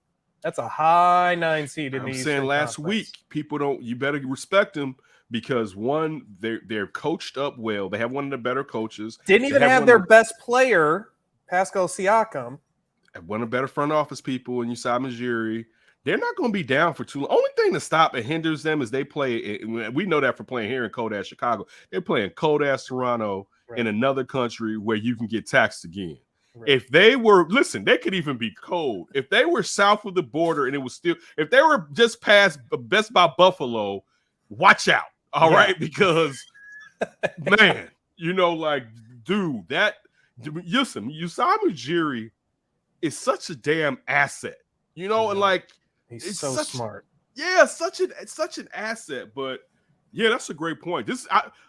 That's a high 9 seed in the Eastern saying last Conference. Week, you better respect them because one, they're coached up well. They have one of the better coaches. Didn't even have their best player, Pascal Siakam. One of the better front office people in Usai Majiri. They're not going to be down for too long. Only thing to stop and hinders them is they play. We know that for playing here in cold-ass Chicago. They're playing cold-ass Toronto in another country where you can get taxed again. Right. If they were, listen, they could even be cold. If they were south of the border and it was still, if they were just past Best Buy Buffalo, watch out. All right, because man, like, dude, listen, Usama Ujiri is such a damn asset, and like he's so smart. Yeah, such an asset. But yeah, that's a great point.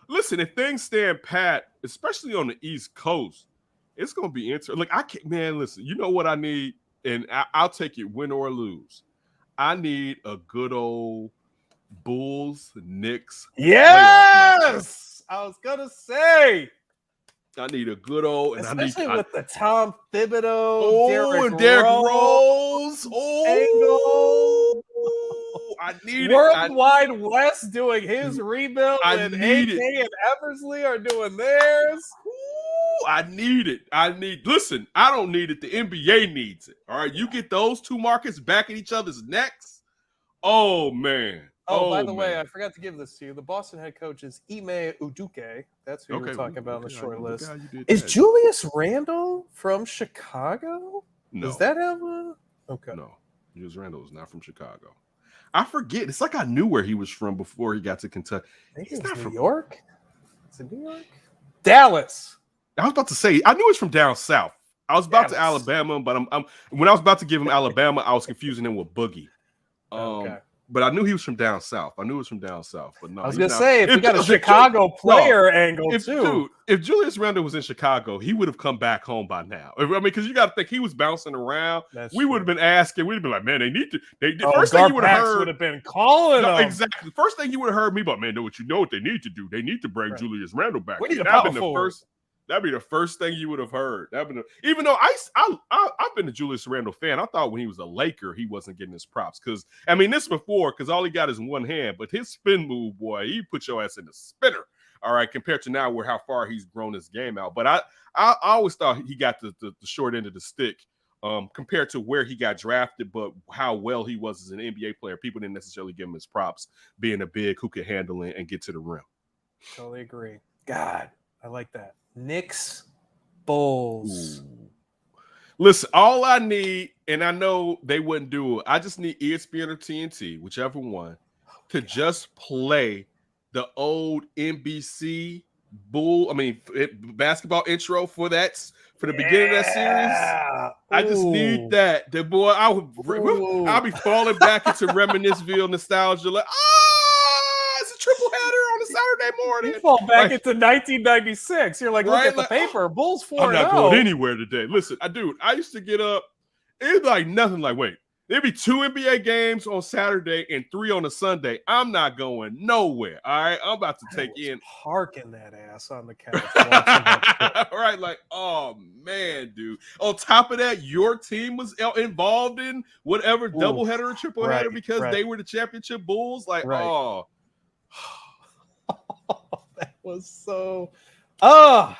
Listen, if things stand pat, especially on the East Coast, it's gonna be interesting. Like, listen, you know what I need, and I'll take it win or lose. I need a good old Bulls Knicks. Yes, I was gonna say. I need a good old, and especially with the Tom Thibodeau, Derrick Rose, angle. I need Worldwide West doing his rebuild, and AK and Eversley are doing theirs. I need it. Listen, I don't need it. The NBA needs it. All right, you get those two markets back at each other's necks. Oh man. By the way, I forgot to give this to you. The Boston head coach is Ime Udoka. That's who we're talking about on the short list. Is Julius Randle from Chicago? No. Is that him? Okay. No, Julius Randle is not from Chicago. I forget. It's like I knew where he was from before he got to Kentucky. He's not from New York. Is it New York? Dallas. I was about to say, I knew it's from down south. I was about to Alabama, but when I was about to give him Alabama, I was confusing him with Boogie. Okay. But I knew he was from down south. But no, I was gonna say, if we got a Chicago player angle too. Dude, if Julius Randle was in Chicago, he would have come back home by now. I mean, because you got to think he was bouncing around. We would have been asking. We'd have been like, man, they need to. First thing you would have heard would have been calling them. Exactly. First thing you would have heard me, but man, know what they need to do. They need to bring Julius Randle back. We need a power forward. That'd be the first thing you would have heard. Even though I've been a Julius Randle fan. I thought when he was a Laker, he wasn't getting his props. Because, this before, because all he got is one hand. But his spin move, boy, he put your ass in the spinner. All right, compared to now how far he's grown his game out. But I always thought he got the short end of the stick compared to where he got drafted, but how well he was as an NBA player. People didn't necessarily give him his props, being a big who could handle it and get to the rim. Totally agree. God, I like that. Knicks, Bulls. Ooh. Listen, all I need, and I know they wouldn't do it, I just need ESPN or TNT, whichever one, to just play the old NBC basketball intro for the beginning of that series. I just need that. The boy, I'll be falling back into reminiscence nostalgia, like, it's a triple header on a Saturday morning. You fall back into 1996. You're like, look at the paper. Bulls 4-0. I'm not going anywhere today. Listen, I used to get up. It'd be like nothing. Like, wait, there'd be 2 NBA games on Saturday and 3 on a Sunday. I'm not going nowhere. All right, I'm about to take in parking that ass on the couch. All right, like, oh man, dude. On top of that, your team was involved in whatever doubleheader or triple header because they were the championship Bulls. Like, oh. That was so. All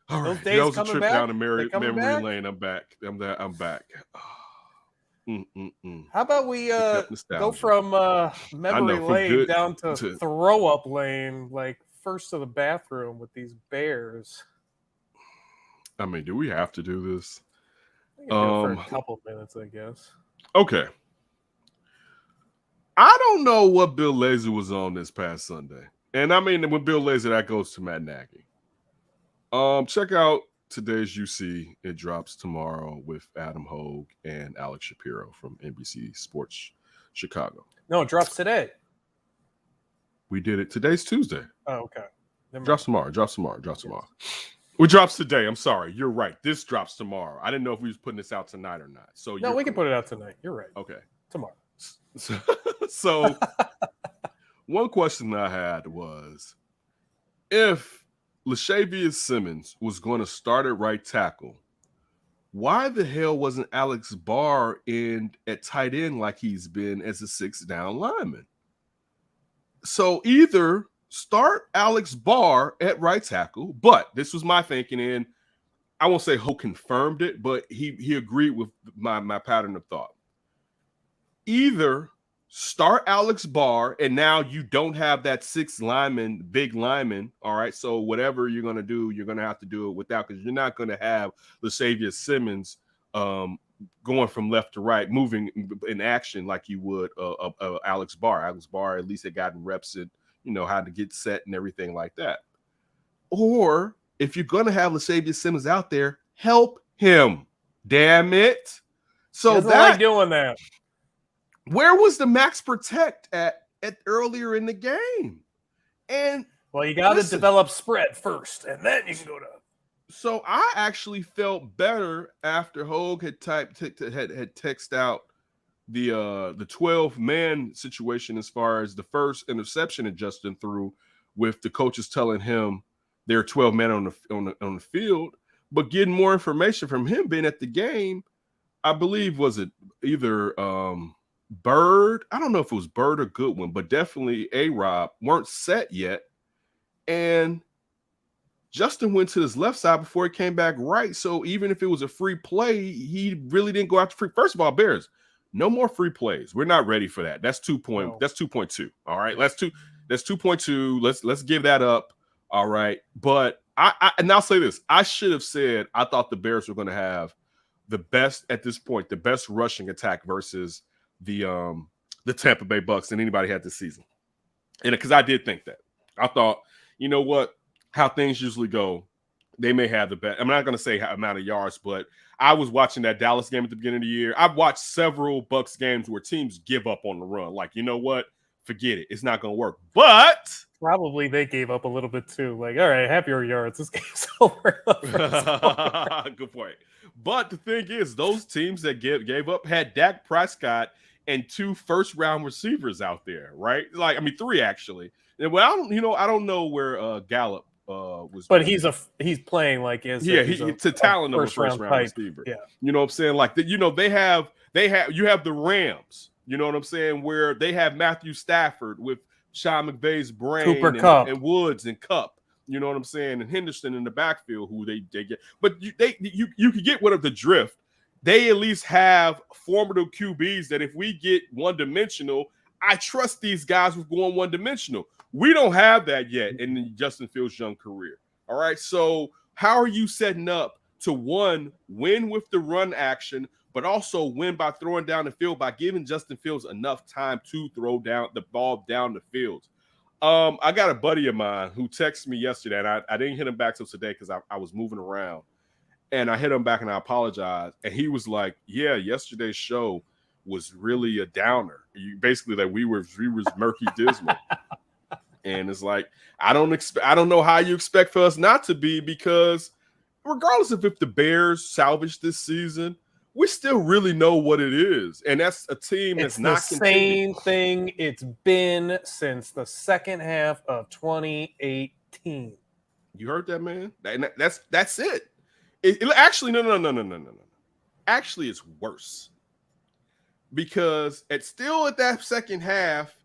right. Those days that was a trip back? down to memory lane. I'm back. I'm back. How about we go from memory lane down to throw up lane, like first to the bathroom with these Bears? I mean, do we have to do this? We can do it for a couple minutes, I guess. Okay. I don't know what Bill Lazy was on this past Sunday. And I mean, with Bill Lazy, that goes to Matt Nagy. Check out today's UC. It drops tomorrow with Adam Hogue and Alex Shapiro from NBC Sports Chicago. No, it drops today. We did it. Today's Tuesday. Oh, okay. Drops tomorrow. We drops today. I'm sorry. You're right. This drops tomorrow. I didn't know if we was putting this out tonight or not. So no, we can put it out tonight. You're right. Okay. Tomorrow. So one question I had was, if Lashavius Simmons was going to start at right tackle, why the hell wasn't Alex Barr at tight end like he's been as a 6th down lineman? So either start Alex Barr at right tackle, but this was my thinking, and I won't say who confirmed it, but he agreed with my pattern of thought. Either start Alex Barr, and now you don't have that big lineman. All right. So whatever you're going to do, you're going to have to do it without, because you're not going to have Lasavius Simmons going from left to right, moving in action like you would Alex Barr. Alex Barr at least had gotten reps at, how to get set and everything like that. Or if you're going to have Lasavius Simmons out there, help him. Damn it. So he doesn't like doing that. Where was the max protect at earlier in the game? And you got to develop spread first, and then you can go to. So I actually felt better after Hogue had texted out the 12-man situation as far as the first interception that Justin threw, with the coaches telling him there are 12 men on the field, but getting more information from him being at the game. I believe, was it either Bird? I don't know if it was Bird or Goodwin, but definitely A-Rob weren't set yet. And Justin went to his left side before he came back right. So even if it was a free play, he really didn't go after free. First of all, Bears, no more free plays. We're not ready for that. That's 2. That's 2.2. All right. That's 2.2. Let's give that up. All right. But and I'll say this. I should have said I thought the Bears were going to have the best at this point, the best rushing attack versus the Tampa Bay Bucks than anybody had this season. And because I did think that. I thought, you know what? How things usually go, they may have the best. I'm not going to say amount of yards, but I was watching that Dallas game at the beginning of the year. I've watched several Bucks games where teams give up on the run. Like, you know what? Forget it. It's not going to work. But probably they gave up a little bit too. Like, all right, have your yards. This game's over. Good point. But the thing is, those teams that gave up had Dak Prescott and 2 first-round receivers out there, right? Like, 3 actually. And I don't know where Gallup was, but he's playing like it's a talent of a first-round receiver. Yeah, you know what I'm saying? Like you have the Rams. You know what I'm saying? Where they have Matthew Stafford with Sean McVay's brain and Woods and Kupp. You know what I'm saying? And Henderson in the backfield, who they get. But you could get rid of the drift. They at least have formidable QBs that if we get one-dimensional, I trust these guys with going one-dimensional. We don't have that yet in Justin Fields' young career. All right. So how are you setting up to, one, win with the run action, but also win by throwing down the field by giving Justin Fields enough time to throw down the ball down the field? I got a buddy of mine who texted me yesterday, and I didn't hit him back till today because I was moving around. And I hit him back and I apologized. And he was like, yeah, yesterday's show was really a downer. Basically, that we was murky dismal. And it's like, I don't know how you expect for us not to be, because regardless of if the Bears salvage this season, we still really know what it is. And that's a team that's not the same thing it's been since the second half of 2018. You heard that, man? That's it. It actually, no. Actually, it's worse. Because at that second half,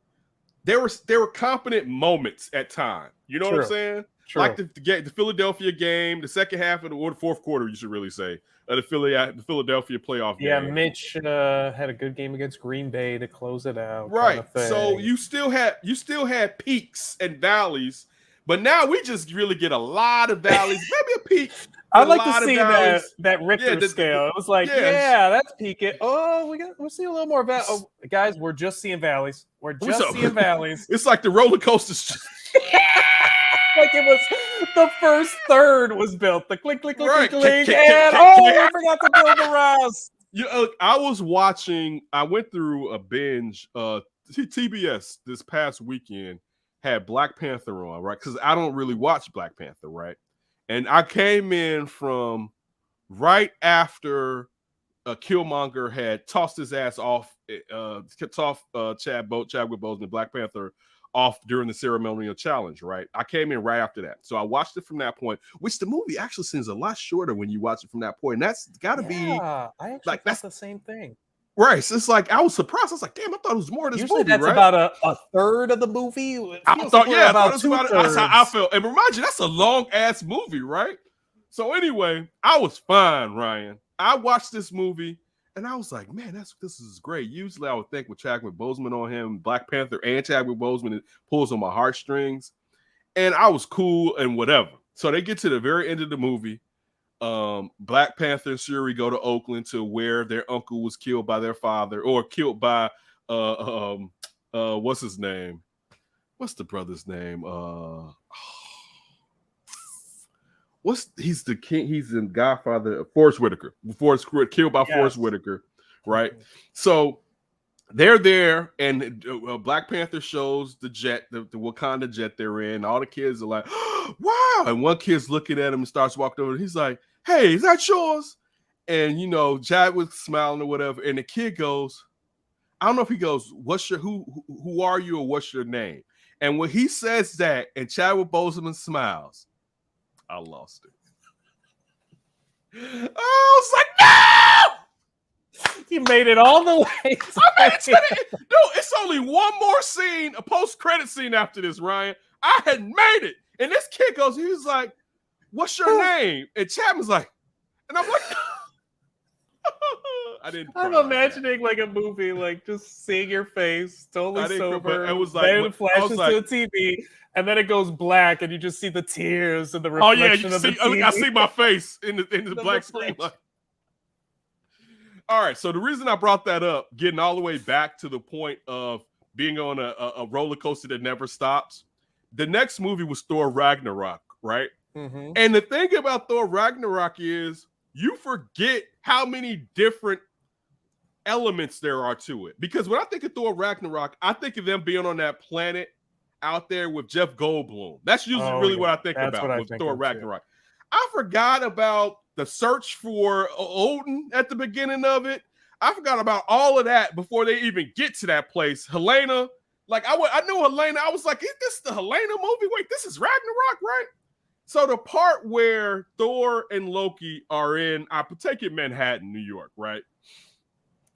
there were competent moments at time. You know what I'm saying? True. Like the Philadelphia game, the second half of the fourth quarter, you should really say, the Philadelphia playoff game. Yeah, Mitch had a good game against Green Bay to close it out. Right. So you still had peaks and valleys, but now we just really get a lot of valleys, maybe a peak. I'd like to see that Richter scale. It was like, that's peaking. Oh, we'll see a little more valleys. Oh, guys, we're just seeing valleys. We're just seeing valleys. It's like the roller coasters. Like it was the first third was built. The click, click, click, click, and we forgot to build the rest. I went through a binge. TBS this past weekend had Black Panther on, right? Because I don't really watch Black Panther, right? And I came in from right after Killmonger had tossed his ass off, Chadwick Boseman, Black Panther, off during the ceremonial challenge, right? I came in right after that. So I watched it from that point, which the movie actually seems a lot shorter when you watch it from that point. And that's got to be I actually that's the same thing. Right. So it's like I was surprised. I was like, damn, I thought it was more of this Usually movie, that's right? about a third of the movie. I thought that's how I felt. And remind you, that's a long ass movie, right? So anyway, I was fine, Ryan. I watched this movie And I was like, man, this is great. Usually I would think with Chadwick Boseman on him, Black Panther and Chadwick Boseman, it pulls on my heartstrings. And I was cool and whatever. So they get to the very end of the movie. Black Panther and Shuri go to Oakland to where their uncle was killed by their father, or killed by what's his name? What's the brother's name? He's the king, he's in Godfather, Forrest Whitaker. Killed by Forrest Whitaker, right? So they're there, and Black Panther shows the jet, the Wakanda jet they're in. All the kids are like, wow. And one kid's looking at him and starts walking over. He's like, hey, is that yours? And, you know, Chadwick's smiling or whatever. And the kid goes, I don't know if he goes, who are you, or what's your name? And when he says that, and Chadwick Boseman smiles, I lost it. I was like, no! You made it all the way. It's only one more scene, a post-credit scene after this, Ryan. I had made it. And this kid goes, he was like, what's your name? And Chapman's like, and I'm like, I'm imagining like a movie, like just seeing your face, totally sober. It was like, then it flashes to the TV, and then it goes black, and you just see the tears and the reflection of the TV. I see my face in the black screen. Like, all right, so the reason I brought that up, getting all the way back to the point of being on a roller coaster that never stops, the next movie was Thor Ragnarok, right? Mm-hmm. And the thing about Thor Ragnarok is you forget how many different elements there are to it. Because when I think of Thor Ragnarok, I think of them being on that planet out there with Jeff Goldblum. That's usually what I think about with Thor Ragnarok. I forgot about the search for Odin at the beginning of it. I forgot about all of that before they even get to that place. Helena, like I knew Helena. I was like, is this the Helena movie? Wait, this is Ragnarok, right? So the part where Thor and Loki are in, I take it Manhattan, New York, right?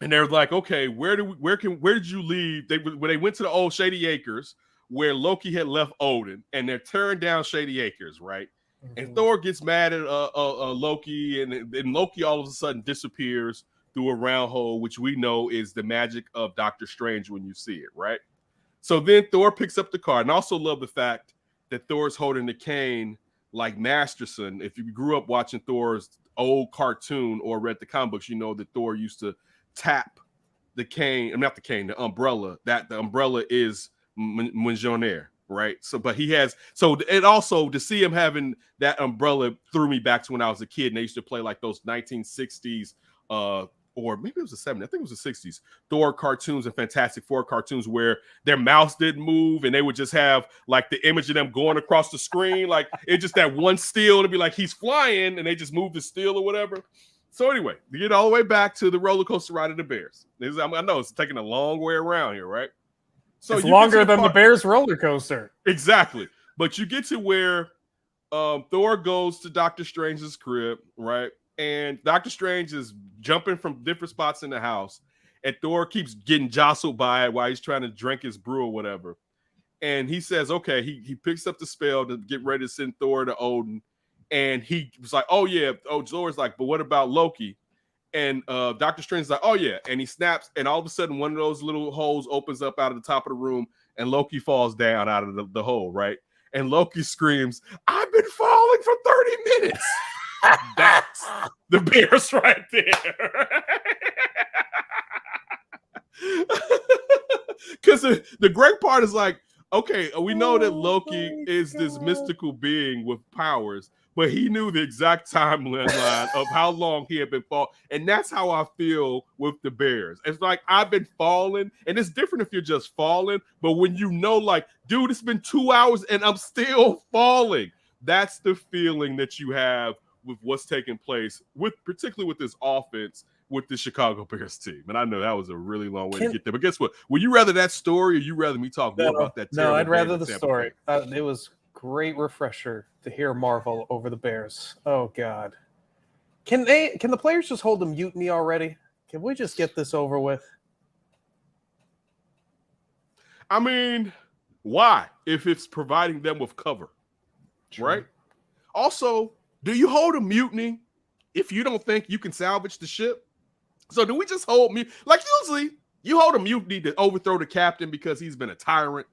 And they're like, okay, where did you leave? When they went to the old Shady Acres where Loki had left Odin, and they're tearing down Shady Acres, right? Mm-hmm. And Thor gets mad at Loki, and Loki all of a sudden disappears through a round hole, which we know is the magic of Doctor Strange when you see it, right? So then Thor picks up the card, and I also love the fact that Thor's holding the cane like Masterson. If you grew up watching Thor's old cartoon or read the comic books, you know that Thor used to tap the cane, not the cane, the umbrella. That the umbrella is Mjolnir, right? So, but he has, so it also, to see him having that umbrella threw me back to when I was a kid, and they used to play like those 1960s, or maybe it was the 70s, I think it was the 60s, Thor cartoons and Fantastic Four cartoons where their mouths didn't move, and they would just have like the image of them going across the screen, like it's just that one still to be like he's flying, and they just move the still or whatever. So anyway, to get all the way back to the roller coaster ride of the Bears. I know it's taking a long way around here, right? So it's longer than the Bears roller coaster. Exactly. But you get to where Thor goes to Doctor Strange's crib, right? And Doctor Strange is jumping from different spots in the house, and Thor keeps getting jostled by it while he's trying to drink his brew or whatever. And he says, okay, he picks up the spell to get ready to send Thor to Odin. And he was like, oh, yeah. Oh, Thor's like, but what about Loki? And Doctor Strange's like, oh, yeah. And he snaps, and all of a sudden, one of those little holes opens up out of the top of the room, and Loki falls down out of the hole, right? And Loki screams, I've been falling for 30 minutes. That's the Bears right there. Because the great part is like, okay, we know that Loki is this mystical being with powers, but he knew the exact timeline of how long he had been falling. And that's how I feel with the Bears. It's like, I've been falling, and it's different if you're just falling, but when you know, like, dude, it's been 2 hours and I'm still falling. That's the feeling that you have with what's taking place, particularly with this offense, with the Chicago Bears team. And I know that was a really long way to get there. But guess what? Would you rather that story, or you rather me talk more about that? No, I'd rather the story. It was great refresher to hear Marvel over the Bears. Oh God. Can the players just hold a mutiny already? Can we just get this over with? I mean, why? If it's providing them with cover. True. Right? Also, do you hold a mutiny if you don't think you can salvage the ship? So do we just hold mutiny? Like usually you hold a mutiny to overthrow the captain because he's been a tyrant,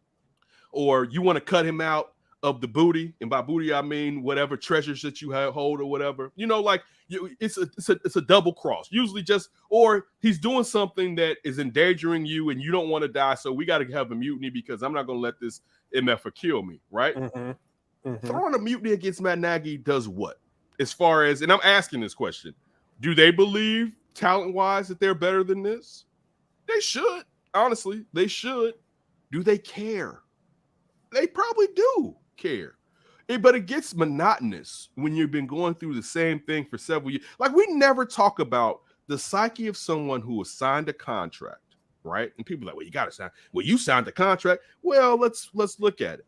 or you want to cut him out of the booty, and by booty I mean whatever treasures that you hold or whatever. Like it's a double cross. Usually or he's doing something that is endangering you and you don't want to die, so we got to have a mutiny because I'm not going to let this MFer kill me, right? Throwing a mutiny against Matt Nagy does what? As far as, and I'm asking this question, do they believe talent-wise that they're better than this? They should. Honestly, they should. Do they care? They probably do care. But it gets monotonous when you've been going through the same thing for several years. Like, we never talk about the psyche of someone who has signed a contract, right? And people are like, well, you got to sign. Well, you signed the contract. Well, let's look at it.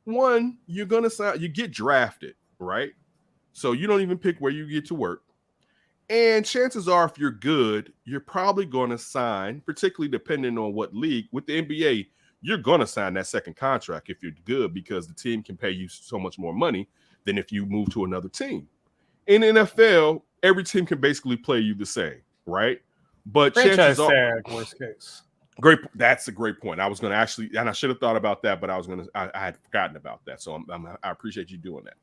One, you're going to sign. You get drafted, right? So you don't even pick where you get to work. And chances are, if you're good, you're probably going to sign, particularly depending on what league. With the NBA, you're going to sign that second contract if you're good because the team can pay you so much more money than if you move to another team. In the NFL, every team can basically play you the same, right? But franchise tag, worst case. Great. That's a great point. I was going to actually, and I should have thought about that, but I had forgotten about that. So I appreciate you doing that.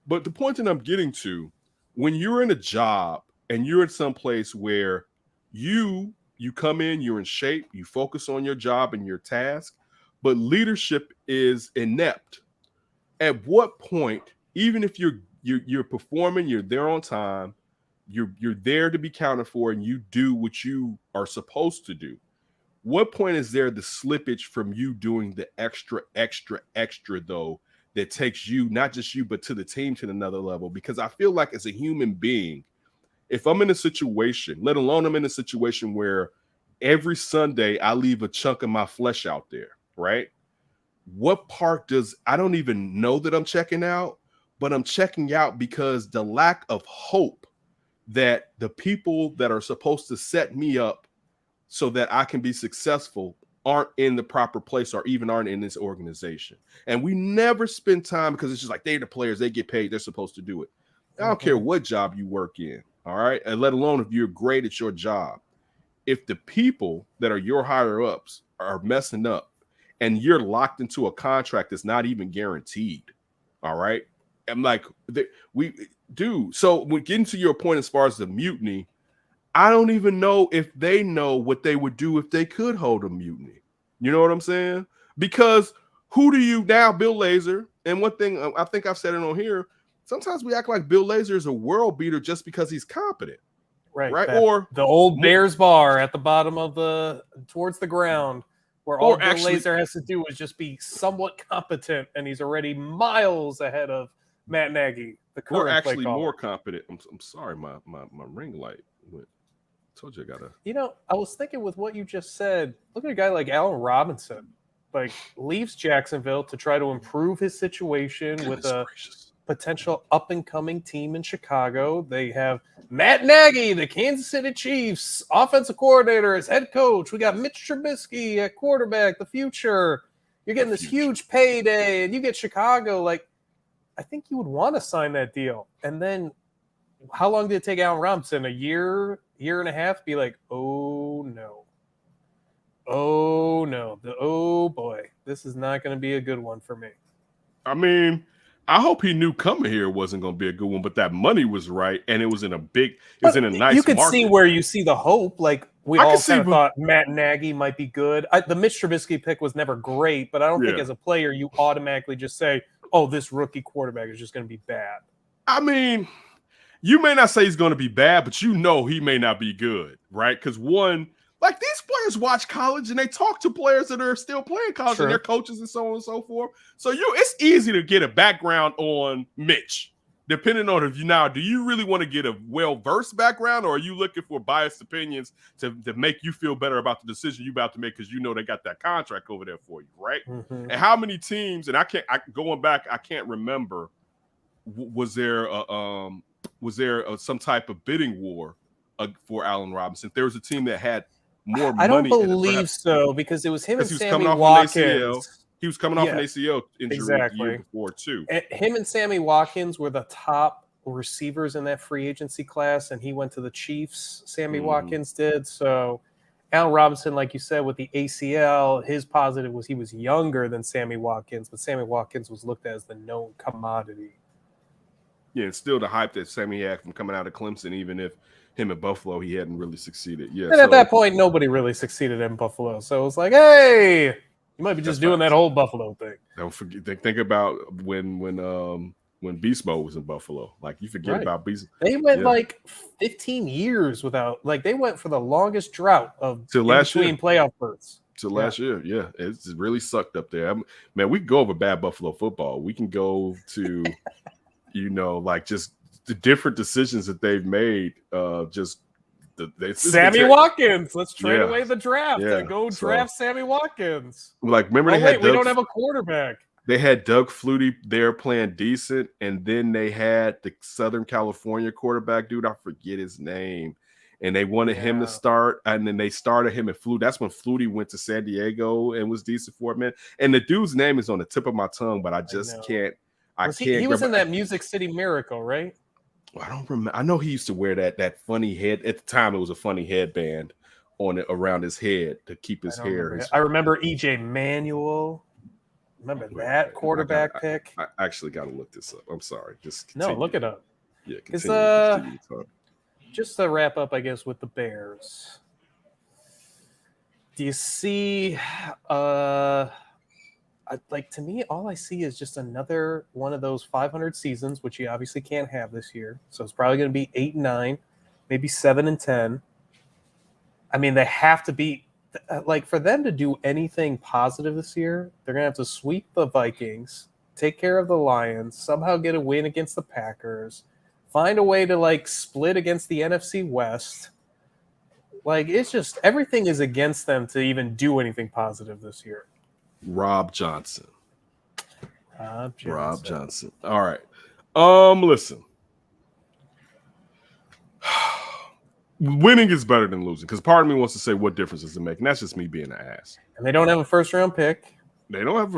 But the point that I'm getting to, when you're in a job and you're in some place where you come in, you're in shape, you focus on your job and your task, but leadership is inept. At what point, even if you're performing, you're there on time, you're there to be counted for, and you do what you are supposed to do, what point is there the slippage from you doing the extra though that takes you, not just you, but to the team to another level? Because I feel like as a human being, if I'm in a situation, let alone I'm in a situation where every Sunday I leave a chunk of my flesh out there, right? What part I don't even know that I'm checking out, but I'm checking out because the lack of hope that the people that are supposed to set me up so that I can be successful aren't in the proper place or even aren't in this organization. And we never spend time because it's just like, they're the players, they get paid, they're supposed to do it. I don't care what job you work in, all right? And let alone if you're great at your job. If the people that are your higher ups are messing up and you're locked into a contract that's not even guaranteed, all right? I'm like, we do. So we're getting to your point as far as the mutiny. I don't even know if they know what they would do if they could hold a mutiny. You know what I'm saying? Because who do you now, Bill Lazor? And one thing I think I've said it on here, sometimes we act like Bill Lazor is a world beater just because he's competent. Right. Or the old Bears bar at the bottom of towards the ground, where all Bill Lazor has to do is just be somewhat competent, and he's already miles ahead of Matt Nagy, the current or actually play caller. More competent. I'm sorry, my ring light went. Told you I gotta. I was thinking with what you just said, look at a guy like Allen Robinson, like leaves Jacksonville to try to improve his situation with a potential up-and-coming team in Chicago. They have Matt Nagy, the Kansas City Chiefs offensive coordinator, as head coach. We got Mitch Trubisky at quarterback, the future. You're getting this huge payday, and you get Chicago. Like, I think you would want to sign that deal. And then how long did it take Allen Robinson? A year and a half? Be like, oh, no. Oh, no. Oh, boy. This is not going to be a good one for me. I mean, I hope he knew coming here wasn't going to be a good one, but that money was right, and it was in a nice market. You could see where you see the hope. Like, we all kind of thought Matt Nagy might be good. The Mitch Trubisky pick was never great, but I don't think as a player you automatically just say, oh, this rookie quarterback is just going to be bad. I mean, you may not say he's going to be bad, but you know he may not be good, right? Because like these players watch college and they talk to players that are still playing college and their coaches and so on and so forth. So it's easy to get a background on Mitch, depending on do you really want to get a well-versed background, or are you looking for biased opinions to make you feel better about the decision you're about to make because you know they got that contract over there for you, right? And how many teams, and I can't remember, was there some type of bidding war for Allen Robinson? There was a team that had more money. I don't believe so, because it was him and Sammy Watkins. He was coming off an ACL injury the year before too. Him and Sammy Watkins were the top receivers in that free agency class, and he went to the Chiefs. Sammy Watkins did. So Allen Robinson, like you said, with the ACL, his positive was he was younger than Sammy Watkins, but Sammy Watkins was looked at as the known commodity. Yeah, and still the hype that Sammy had from coming out of Clemson, even if him at Buffalo, he hadn't really succeeded. Yeah, and at that point, nobody really succeeded in Buffalo. So it was like, hey, you might be just doing that whole Buffalo thing. Don't forget. Think about when Beast Mode was in Buffalo. Like, you forget about Beast. They went like 15 years without. Like, they went for the longest drought of between playoff berths. Till last year, yeah, it's really sucked up there. Man, we can go over bad Buffalo football. We can go to, like just the different decisions that they've made. Sammy Watkins. Let's trade away the draft and go draft Sammy Watkins. Like, remember we don't have a quarterback. They had Doug Flutie there playing decent, and then they had the Southern California quarterback dude. I forget his name. And they wanted him to start, and then they started him at Flutie. That's when Flutie went to San Diego and was decent for a minute. And the dude's name is on the tip of my tongue, but I just can't. He was in that Music City Miracle, right? I don't remember. I know he used to wear that funny head. At the time, it was a funny headband around his head to keep his hair. I remember EJ Manuel. Remember that quarterback pick? I actually got to look this up. I'm sorry. Look it up. Yeah, continue to talk. Just to wrap up, I guess, with the Bears. Do you see? To me, all I see is just another one of those 500 seasons, which you obviously can't have this year. So it's probably going to be 8-9, maybe 7-10. I mean, they have to be for them to do anything positive this year. They're going to have to sweep the Vikings, take care of the Lions, somehow get a win against the Packers, find a way to split against the NFC West. It's just everything is against them to even do anything positive this year. Rob Johnson. Rob Johnson. All right. Listen. Winning is better than losing, because part of me wants to say, what difference does it make? And that's just me being an ass. And they don't have a first-round pick. They don't have.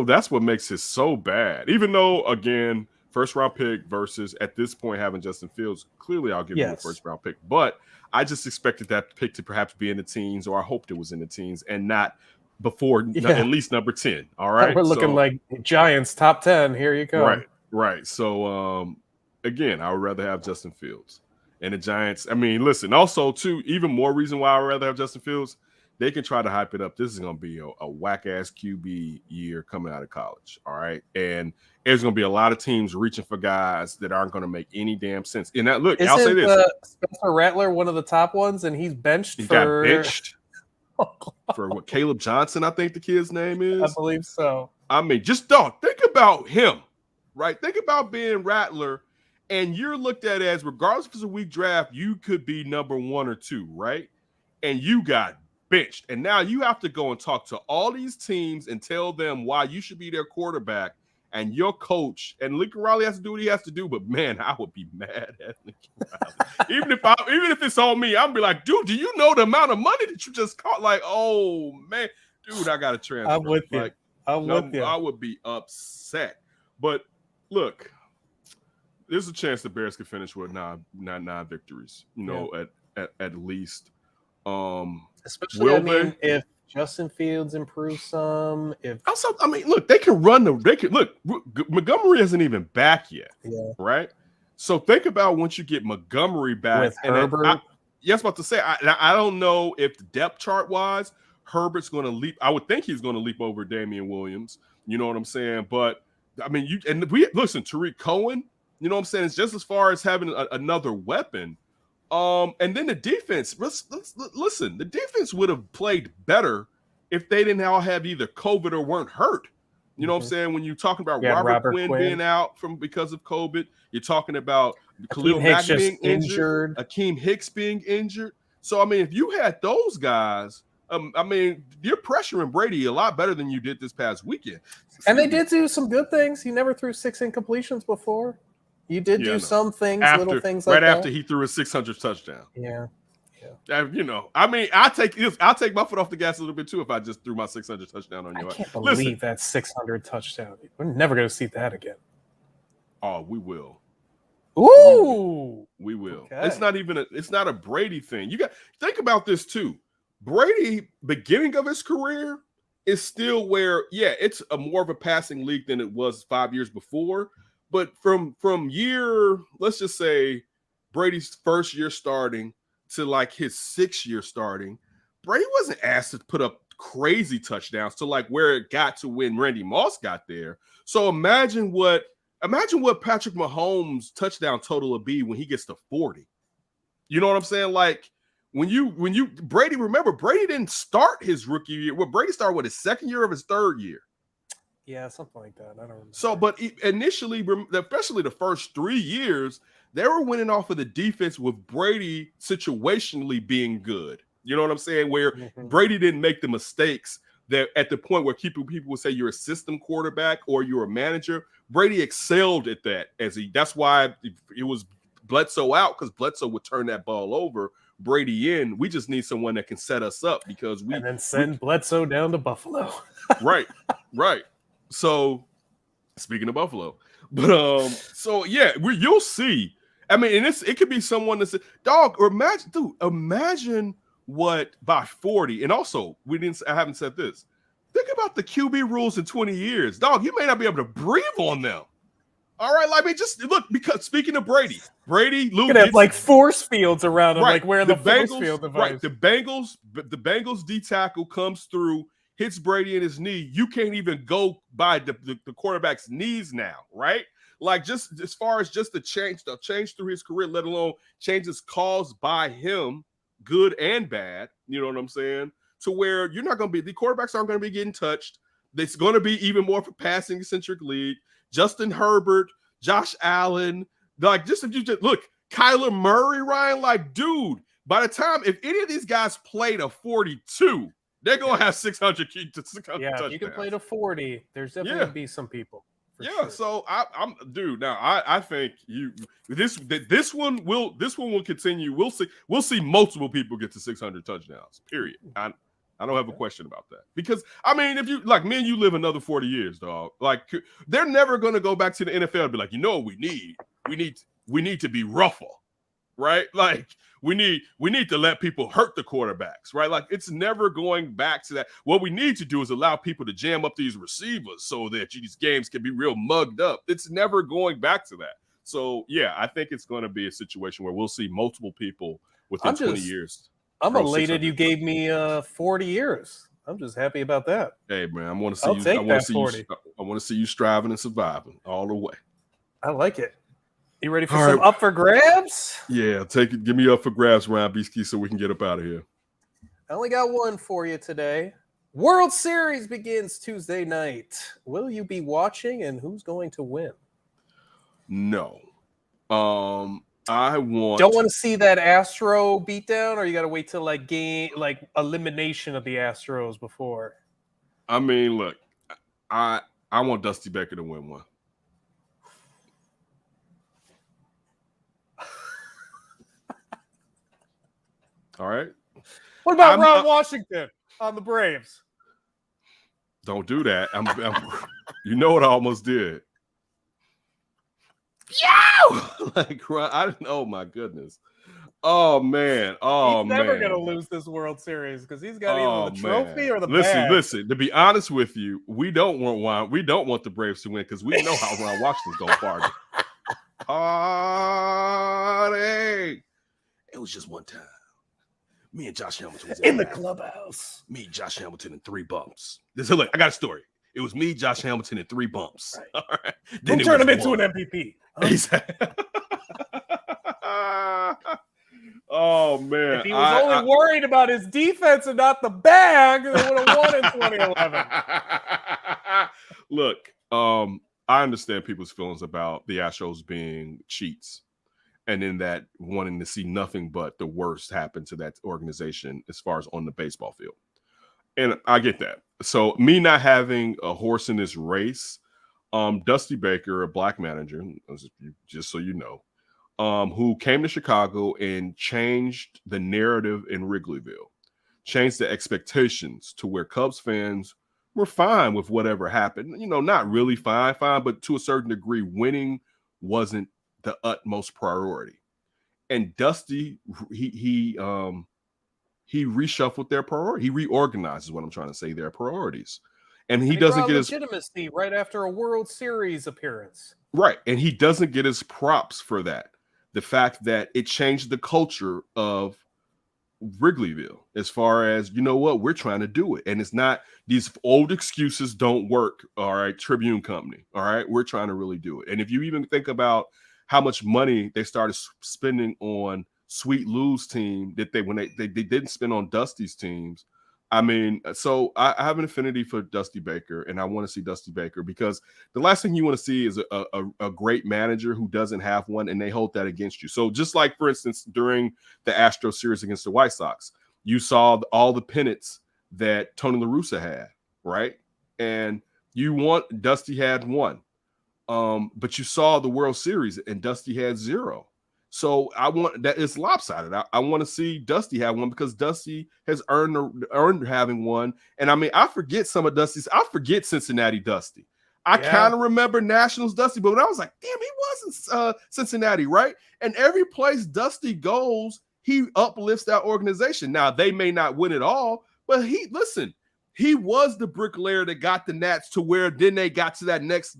That's what makes it so bad. Even though, again, first-round pick versus at this point having Justin Fields, clearly I'll give you a first-round pick. But I just expected that pick to perhaps be in the teens, or I hoped it was in the teens, and not before at least number 10. All right, we're looking like Giants top 10. Here you go. Right. So again, I would rather have Justin Fields. And the Giants, I mean, listen, also, too, even more reason why I'd rather have Justin Fields, they can try to hype it up. This is going to be a whack-ass QB year coming out of college, all right? And there's going to be a lot of teams reaching for guys that aren't going to make any damn sense. And that, look, I'll say this. Spencer Rattler, one of the top ones, and he's benched got benched for what, Caleb Johnson, I think the kid's name is? I believe so. I mean, just think about him, right? Think about being Rattler. And you're looked at as, regardless if it's a weak draft, you could be number 1 or 2, right? And you got benched. And now you have to go and talk to all these teams and tell them why you should be their quarterback and your coach. And Lincoln Riley has to do what he has to do. But, man, I would be mad at Lincoln Riley. even if it's on me, I'd be like, dude, do you know the amount of money that you just caught? Like, oh, man. Dude, I got to transfer. I'm with you. I would be upset. But, look. There's a chance the Bears could finish with nine victories, at least. Especially, if Justin Fields improves some. Look, they can run Montgomery isn't even back yet, right? So think about once you get Montgomery back. With Herbert. I was about to say, I don't know if the depth chart wise, Herbert's going to leap. I would think he's going to leap over Damian Williams. You know what I'm saying? But I mean, listen, Tariq Cohen. You know what I'm saying? It's just as far as having another weapon. And then the defense, listen, the defense would have played better if they didn't all have either COVID or weren't hurt. You know what I'm saying? When you're talking about Robert Quinn being out because of COVID, you're talking about Khalil Mack being injured, Akeem Hicks being injured. So, I mean, if you had those guys, you're pressuring Brady a lot better than you did this past weekend. And they did do some good things. He never threw 6 incompletions before. You did do some things, little things like that. Right after he threw his 600th touchdown. Yeah. I'll take my foot off the gas a little bit too if I just threw my 600 touchdown on you. I can't believe that 600 touchdown. We're never going to see that again. Oh, we will. Ooh, we will. Okay. It's not a Brady thing. You got think about this too. Brady, beginning of his career, is still where, yeah, it's a more of a passing league than it was 5 years before. But from year, let's just say Brady's first year starting to like his 6th year starting, Brady wasn't asked to put up crazy touchdowns to like where it got to when Randy Moss got there. So imagine what Patrick Mahomes' touchdown total will be when he gets to 40. You know what I'm saying? Like when you Brady, remember Brady didn't start his rookie year. Well, Brady started with his 2nd year of his 3rd year. Yeah, something like that. I don't remember. So, but initially, especially the first 3 years, they were winning off of the defense with Brady situationally being good. You know what I'm saying? Where Brady didn't make the mistakes that at the point where people would say you're a system quarterback or you're a manager. Brady excelled at that. That's why it was Bledsoe out, because Bledsoe would turn that ball over. Brady in. We just need someone that can set us up because and then send Bledsoe down to Buffalo. Right. So, speaking of Buffalo, but so yeah, you'll see. I mean, and it could be someone that's dog, or imagine what by 40, and also I haven't said this. Think about the QB rules in 20 years, dog. You may not be able to breathe on them. All right, like, I mean, just look, because speaking of Brady, Lou could have like force fields around him, like wearing the Bengals, force field device. Right, the Bengals D tackle comes through, hits Brady in his knee. You can't even go by the quarterback's knees now, right? Like, just as far as just the change through his career, let alone changes caused by him, good and bad. You know what I'm saying? To where the quarterbacks aren't going to be getting touched. It's going to be even more of a passing centric league. Justin Herbert, Josh Allen, like just if you just look, Kyler Murray, Ryan, like, dude, by the time if any of these guys played a 42, they're gonna have 600 Yeah, touchdowns. if you can play to 40, there's definitely gonna be some people. Yeah, sure. So I'm dude. Now I think this one will continue. We'll see multiple people get to 600 touchdowns. Period. I don't have a question about that, because I mean, if you like me and you live another 40 years, dog, like they're never going to go back to the NFL and be like, you know what we need to be rougher, right? Like we need to let people hurt the quarterbacks, right? Like it's never going back to that. What we need to do is allow people to jam up these receivers so that these games can be real mugged up. It's never going back to that. So yeah, I think it's going to be a situation where we'll see multiple people within 20 years. I'm elated you gave me 40 years. I'm just happy about that. Hey man, I want to see you striving and surviving all the way. I like it. You ready for some up for grabs? Yeah, take it. Give me up for grabs, Ryan Beaskey, so we can get up out of here. I only got one for you today. World Series begins Tuesday night. Will you be watching, and who's going to win? No. Don't want to see that Astro beatdown, or you got to wait till like elimination of the Astros before? I mean, look, I want Dusty Baker to win one. All right. What about Ron Washington on the Braves? Don't do that. You know what I almost did. Oh my goodness. Oh man. He's never gonna lose this World Series because he's got either the trophy or the bag. Listen. To be honest with you, we don't want the Braves to win because we know how Ron Washington's gonna party. Party. It was just one time. Me and Josh Hamilton was in the clubhouse. Me, Josh Hamilton, and 3 bumps. Look, I got a story. It was me, Josh Hamilton, and 3 bumps. Right. All right. Then turn him into an MVP. Oh man! If he was only worried about his defense and not the bag, they would have won in 2011. Look, I understand people's feelings about the Astros being cheats, and in that wanting to see nothing but the worst happen to that organization as far as on the baseball field. And I get that. So me not having a horse in this race, Dusty Baker, a black manager, just so you know, who came to Chicago and changed the narrative in Wrigleyville, changed the expectations to where Cubs fans were fine with whatever happened. You know, not really fine, but to a certain degree, winning wasn't the utmost priority. And Dusty, he reshuffled their priority. He reorganizes what I'm trying to say, their priorities. And he doesn't get legitimacy right after a World Series appearance. Right. And he doesn't get his props for that. The fact that it changed the culture of Wrigleyville as far as, you know what, we're trying to do it. And it's not these old excuses don't work. All right, Tribune Company. All right, we're trying to really do it. And if you even think about how much money they started spending on Sweet Lou's team that they didn't spend on Dusty's teams. I mean, so I have an affinity for Dusty Baker, and I want to see Dusty Baker because the last thing you want to see is a great manager who doesn't have one, and they hold that against you. So just like, for instance, during the Astros series against the White Sox, you saw all the pennants that Tony La Russa had, right? And Dusty had one. But you saw the World Series, and Dusty had 0. So I want that it's lopsided. I want to see Dusty have one because Dusty has earned having one. And I mean, I forget some of Dusty's. I forget Cincinnati Dusty. I kind of remember Nationals Dusty, but when I was like, damn, he wasn't Cincinnati, right? And every place Dusty goes, he uplifts that organization. Now they may not win it all, but he was the bricklayer that got the Nats to where then they got to that next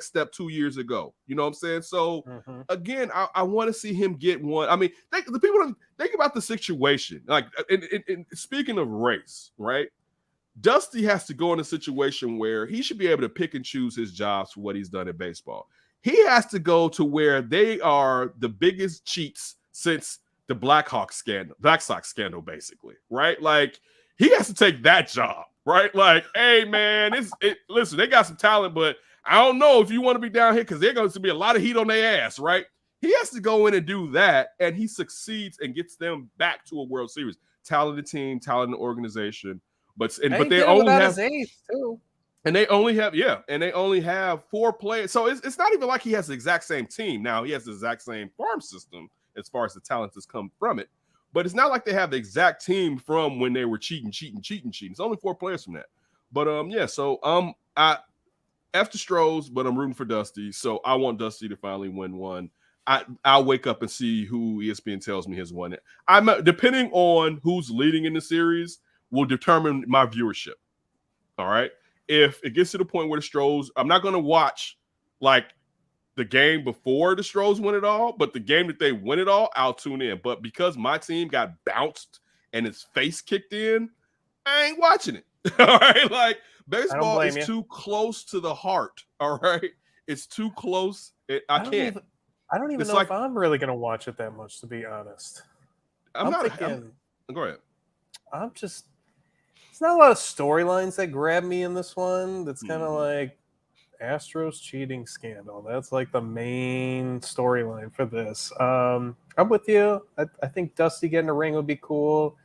step 2 years ago. You know what I'm saying? So again, I want to see him get one. I mean, the people think about the situation. Like, in speaking of race, right? Dusty has to go in a situation where he should be able to pick and choose his jobs for what he's done in baseball. He has to go to where they are the biggest cheats since the Black Sox scandal, basically, right? Like, he has to take that job. Right? Like, hey, man, listen, they got some talent, but I don't know if you want to be down here because there's going to be a lot of heat on their ass, right? He has to go in and do that, and he succeeds and gets them back to a World Series. Talented team, talented organization, but they only have his ace too. And they only have 4 players. So it's not even like he has the exact same team. Now he has the exact same farm system as far as the talent that's come from it. But it's not like they have the exact team from when they were cheating. It's only 4 players from that. But so I after Strohs, but I'm rooting for Dusty. So I want Dusty to finally win one. I'll wake up and see who ESPN tells me has won it. Depending on who's leading in the series will determine my viewership. All right. If it gets to the point where the Strohs, I'm not going to watch like the game before the Stros win it all, but the game that they win it all, I'll tune in. But because my team got bounced and his face kicked in, I ain't watching it. All right, like baseball is too close to the heart. All right, it's too close. I can't. I don't even know if I'm really gonna watch it that much, to be honest. Go ahead. It's not a lot of storylines that grab me in this one. That's kind of like Astros cheating scandal. That's like the main storyline for this. I'm with you. I think Dusty getting a ring would be cool.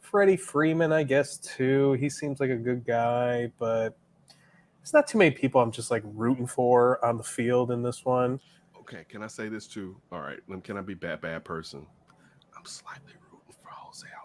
Freddie Freeman, I guess, too. He seems like a good guy, but there's not too many people I'm just like rooting for on the field in this one. Okay, can I say this too? All right, can I be bad person? I'm slightly rooting for Jose Altuve.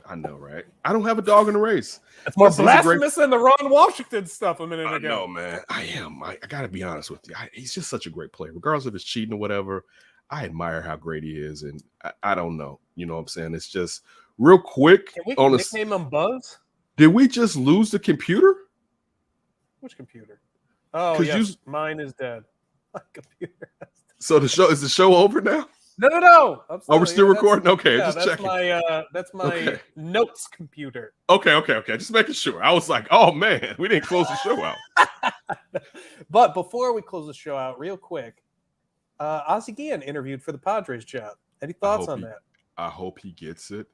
I know, right? I don't have a dog in the race. It's more blasphemous than the Ron Washington stuff a minute ago. I know, man. I am. I got to be honest with you. He's just such a great player. Regardless of his cheating or whatever, I admire how great he is. And I don't know. You know what I'm saying? It's just real quick. Can we nickname him Buzz? Did we just lose the computer? Which computer? Oh, yes. Mine is dead. My computer. So is the show over now? No. We're still recording? Okay, just checking. That's my notes computer. Okay. Just making sure. I was like, oh, man, we didn't close the show out. But before we close the show out, real quick, Ozzie Guillen interviewed for the Padres job. Any thoughts on that? I hope he gets it.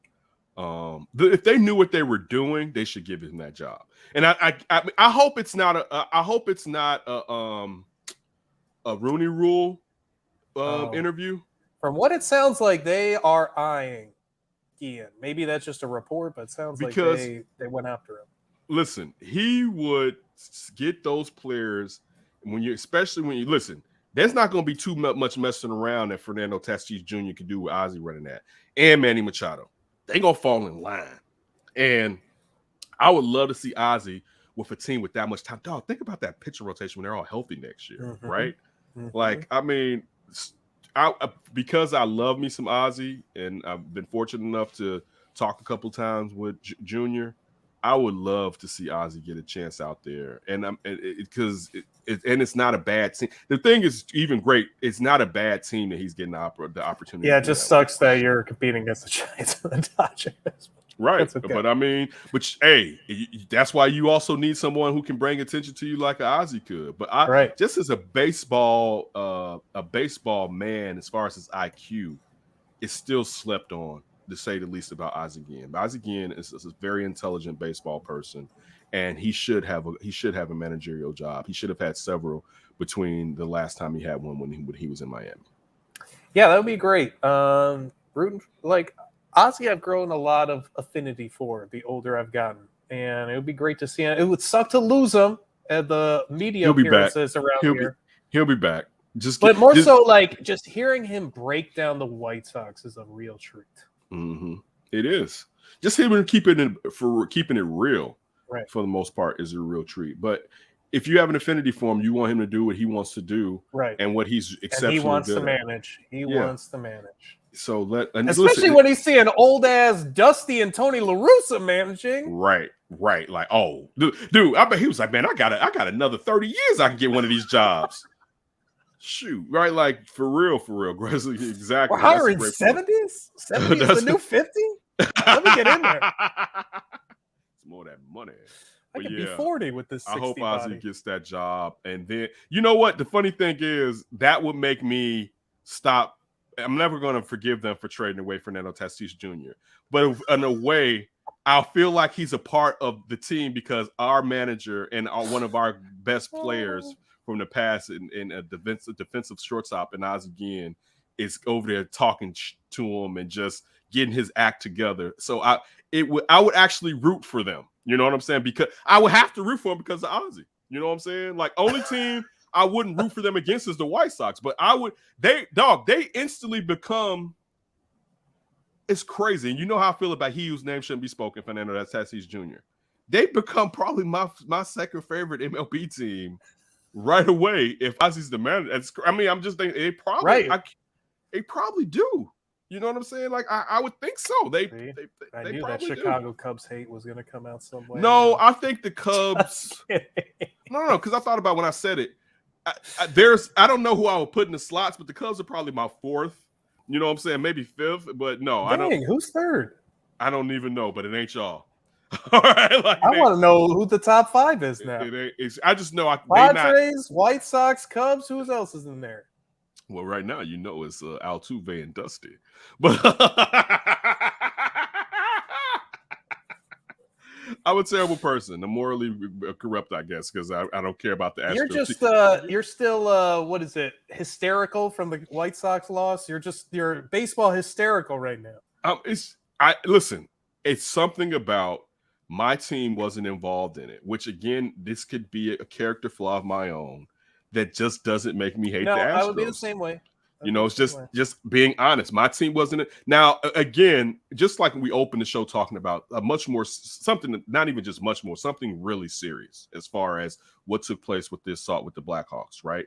If they knew what they were doing, they should give him that job. And I hope it's not a Rooney Rule interview. From what it sounds like, they are eyeing Guillen. Maybe that's just a report, but it sounds like they went after him. Listen, he would get those players especially when you listen. There's not going to be too much messing around that Fernando Tatis Jr. can do with Ozzie running that and Manny Machado. They're going to fall in line. And I would love to see Ozzie with a team with that much time. Dog, think about that pitcher rotation when they're all healthy next year, Mm-hmm. right? Mm-hmm. Like, I mean, because I love me some Ozzy, and I've been fortunate enough to talk a couple times with Junior, I would love to see Ozzy get a chance out there, and because it's not a bad team. The thing is even great. It's not a bad team that he's getting the opportunity. Yeah, it just sucks that you're competing against the Giants and the Dodgers. Right, okay. but I mean, hey, that's why you also need someone who can bring attention to you like Ozzy could. But just as a baseball man, as far as his IQ, it's still slept on, to say the least, about Ozzie Guillen. Ozzie Guillen is a very intelligent baseball person, and he should have a managerial job. He should have had several between the last time he had one when he was in Miami. Yeah, that would be great. Rooting like Ozzy, I've grown a lot of affinity for the older I've gotten, and it would be great to see him. It would suck to lose him at the media appearances around here. He'll be back. Just hearing him break down the White Sox is a real treat. Mm-hmm. It is. Just him keeping it real, right, for the most part, is a real treat. But if you have an affinity for him, you want him to do what he wants to do, right, and what he's exceptionally good. He wants to manage. He wants to manage. So especially when he's seeing old ass Dusty and Tony La Russa managing. Right. Like, oh, dude, I bet he was like, man, I got another 30 years I can get one of these jobs. Shoot, right? Like, for real, exactly. We're hiring 70s. 70 is the new 50. Let me get in there. It's more that money. I could be 40 with this 60 I hope body. Ozzy gets that job, and then you know what? The funny thing is that would make me stop. I'm never going to forgive them for trading away Fernando Tatis Jr. But in a way, I feel like he's a part of the team because our manager and one of our best players from the past in a defensive shortstop, and Ozzy Guillen, is over there talking to him and just getting his act together. So I would actually root for them. You know what I'm saying? Because I would have to root for them because of Ozzy. You know what I'm saying? Like, only team I wouldn't root for them against is the White Sox, but I would. They instantly become. It's crazy. And you know how I feel about he whose name shouldn't be spoken, Fernando Tatis Jr. They become probably my second favorite MLB team right away if Ozzy's the manager. I mean, I'm just thinking they probably do. You know what I'm saying? Like, I would think so. I knew that Chicago Cubs hate was going to come out some way. No, I think the Cubs. No, because I thought about when I said it. I don't know who I would put in the slots, but the Cubs are probably my fourth. You know what I'm saying? Maybe fifth, but no, I don't. Who's third? I don't even know, but it ain't y'all. All right, like, I want to know who the top five is now. I just know Padres, White Sox, Cubs. Who else is in there? Well, right now, you know, it's Altuve and Dusty, but I'm a terrible person. I'm morally corrupt, I guess, because I don't care about the Astros. You're still what is it? Hysterical from the White Sox loss. You're baseball hysterical right now. Listen. It's something about my team wasn't involved in it, which again, this could be a character flaw of my own that just doesn't make me hate the Astros. I would be the same way. It's just being honest. My team wasn't it. Now, again, just like we opened the show talking about much more, something, not even just much more, something really serious as far as what took place with this assault with the Blackhawks, right?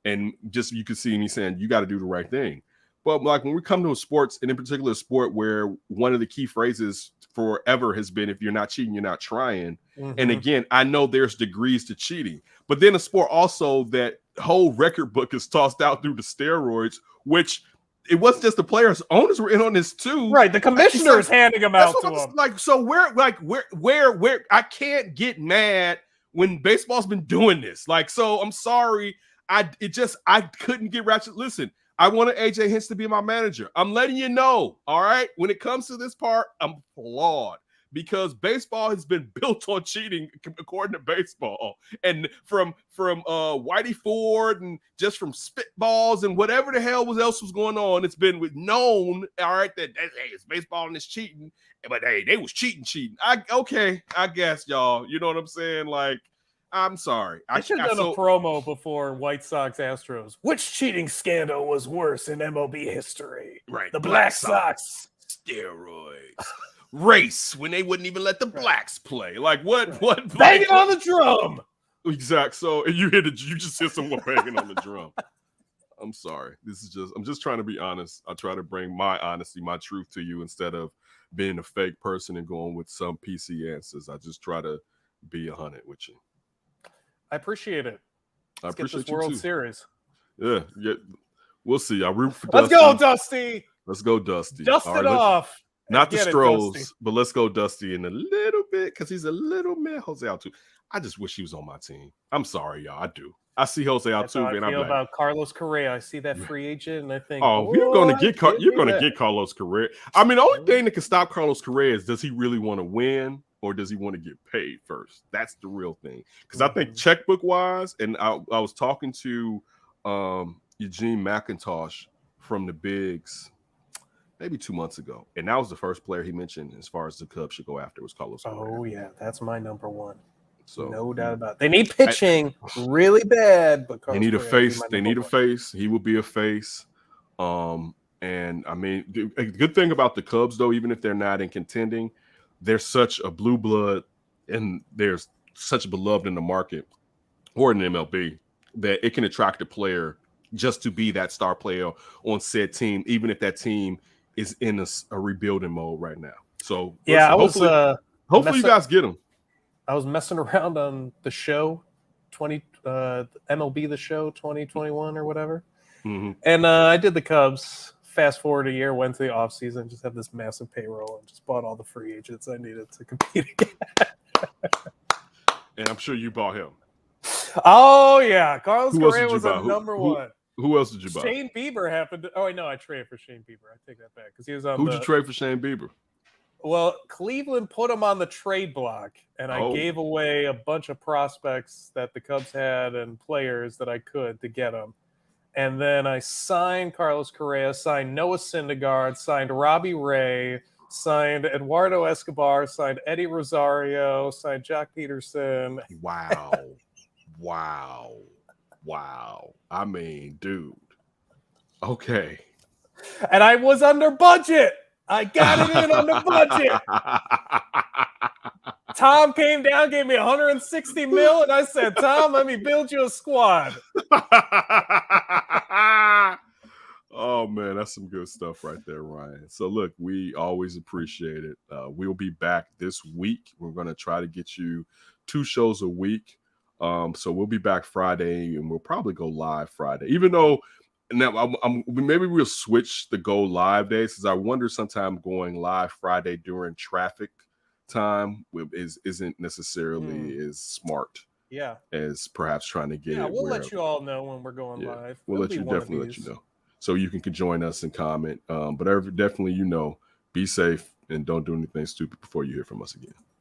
And just, you could see me saying, you got to do the right thing. But like when we come to a sports, and in particular a sport where one of the key phrases forever has been, if you're not cheating, you're not trying. Mm-hmm. And again, I know there's degrees to cheating, but then a sport also that whole record book is tossed out through the steroids, which it wasn't just the players, owners were in on this too. Right. The commissioner is handing them out to them. Like, so where I can't get mad when baseball's been doing this. Like, so I'm sorry. I couldn't get ratchet. Listen, I wanted AJ Hinch to be my manager. I'm letting you know, all right? When it comes to this part, I'm flawed because baseball has been built on cheating, according to baseball. And from Whitey Ford and just from spitballs and whatever the hell else was going on, it's been known, all right, that hey, it's baseball and it's cheating. But hey, they was cheating. I guess, y'all. You know what I'm saying? Like, I'm sorry. I should have done a promo before White Sox Astros. Which cheating scandal was worse in MLB history? Right. The Black Sox. Steroids. race when they wouldn't even let the blacks play. Like what? Banging on the drum. Exact. So you just hear someone banging on the drum. I'm sorry. I'm just trying to be honest. I try to bring my honesty, my truth to you instead of being a fake person and going with some PC answers. I just try to be 100 with you. I appreciate it. Let's get this World Series. Yeah. We'll see. I root for Let's Dusty. go, Dusty. Let's go, Dusty. Dust it off. Not the Stros, but let's go Dusty in a little bit because he's a little man. Jose Altuve. I just wish he was on my team. I'm sorry, y'all. I do. I see Jose Altuve, and I'm like, about Carlos Correa. I see that free agent, and I think, you're going to get Carlos Correa. I mean, the only thing that can stop Carlos Correa is, does he really want to win, or does he want to get paid first? That's the real thing. Because I think checkbook wise, and I was talking to Eugene McIntosh from the Bigs maybe 2 months ago, and that was the first player he mentioned as far as the Cubs should go after was Carlos Correa. Oh yeah, that's my number one. So no doubt about it. They need pitching really bad, but they need a face. They need a face. He will be a face. And I mean, a good thing about the Cubs, though, even if they're not in contending, they're such a blue blood and they're such beloved in the market or in the MLB that it can attract a player just to be that star player on said team, even if that team is in a rebuilding mode right now. So yeah, hopefully you guys get them. I was messing around on the show, MLB The Show 2021 or whatever. Mm-hmm. And I did the Cubs. Fast forward a year, went to the offseason, just had this massive payroll and just bought all the free agents I needed to compete again. And I'm sure you bought him. Oh, yeah. Carlos Correa was a number one. Who else did you buy? Shane Bieber happened to... Oh, no, I traded for Shane Bieber. I take that back. Because he was on Who'd you trade for Shane Bieber? Well, Cleveland put him on the trade block, and I gave away a bunch of prospects that the Cubs had and players that I could to get them. And then I signed Carlos Correa, signed Noah Syndergaard, signed Robbie Ray, signed Eduardo Escobar, signed Eddie Rosario, signed Jock Peterson. Wow. I mean, dude. Okay. And I was under budget. I got it in on the budget. Tom came down, gave me $160 million, and I said, Tom, let me build you a squad. Oh, man, that's some good stuff right there, Ryan. So, look, we always appreciate it. We'll be back this week. We're going to try to get you 2 shows a week. So we'll be back Friday, and we'll probably go live Friday, even though now maybe we'll switch the go live days, because I wonder sometimes going live Friday during traffic time isn't necessarily as smart. Yeah. As perhaps trying to get it. We'll let you all know when we're going live. We'll definitely let you know. So you can join us and comment. But definitely, be safe and don't do anything stupid before you hear from us again.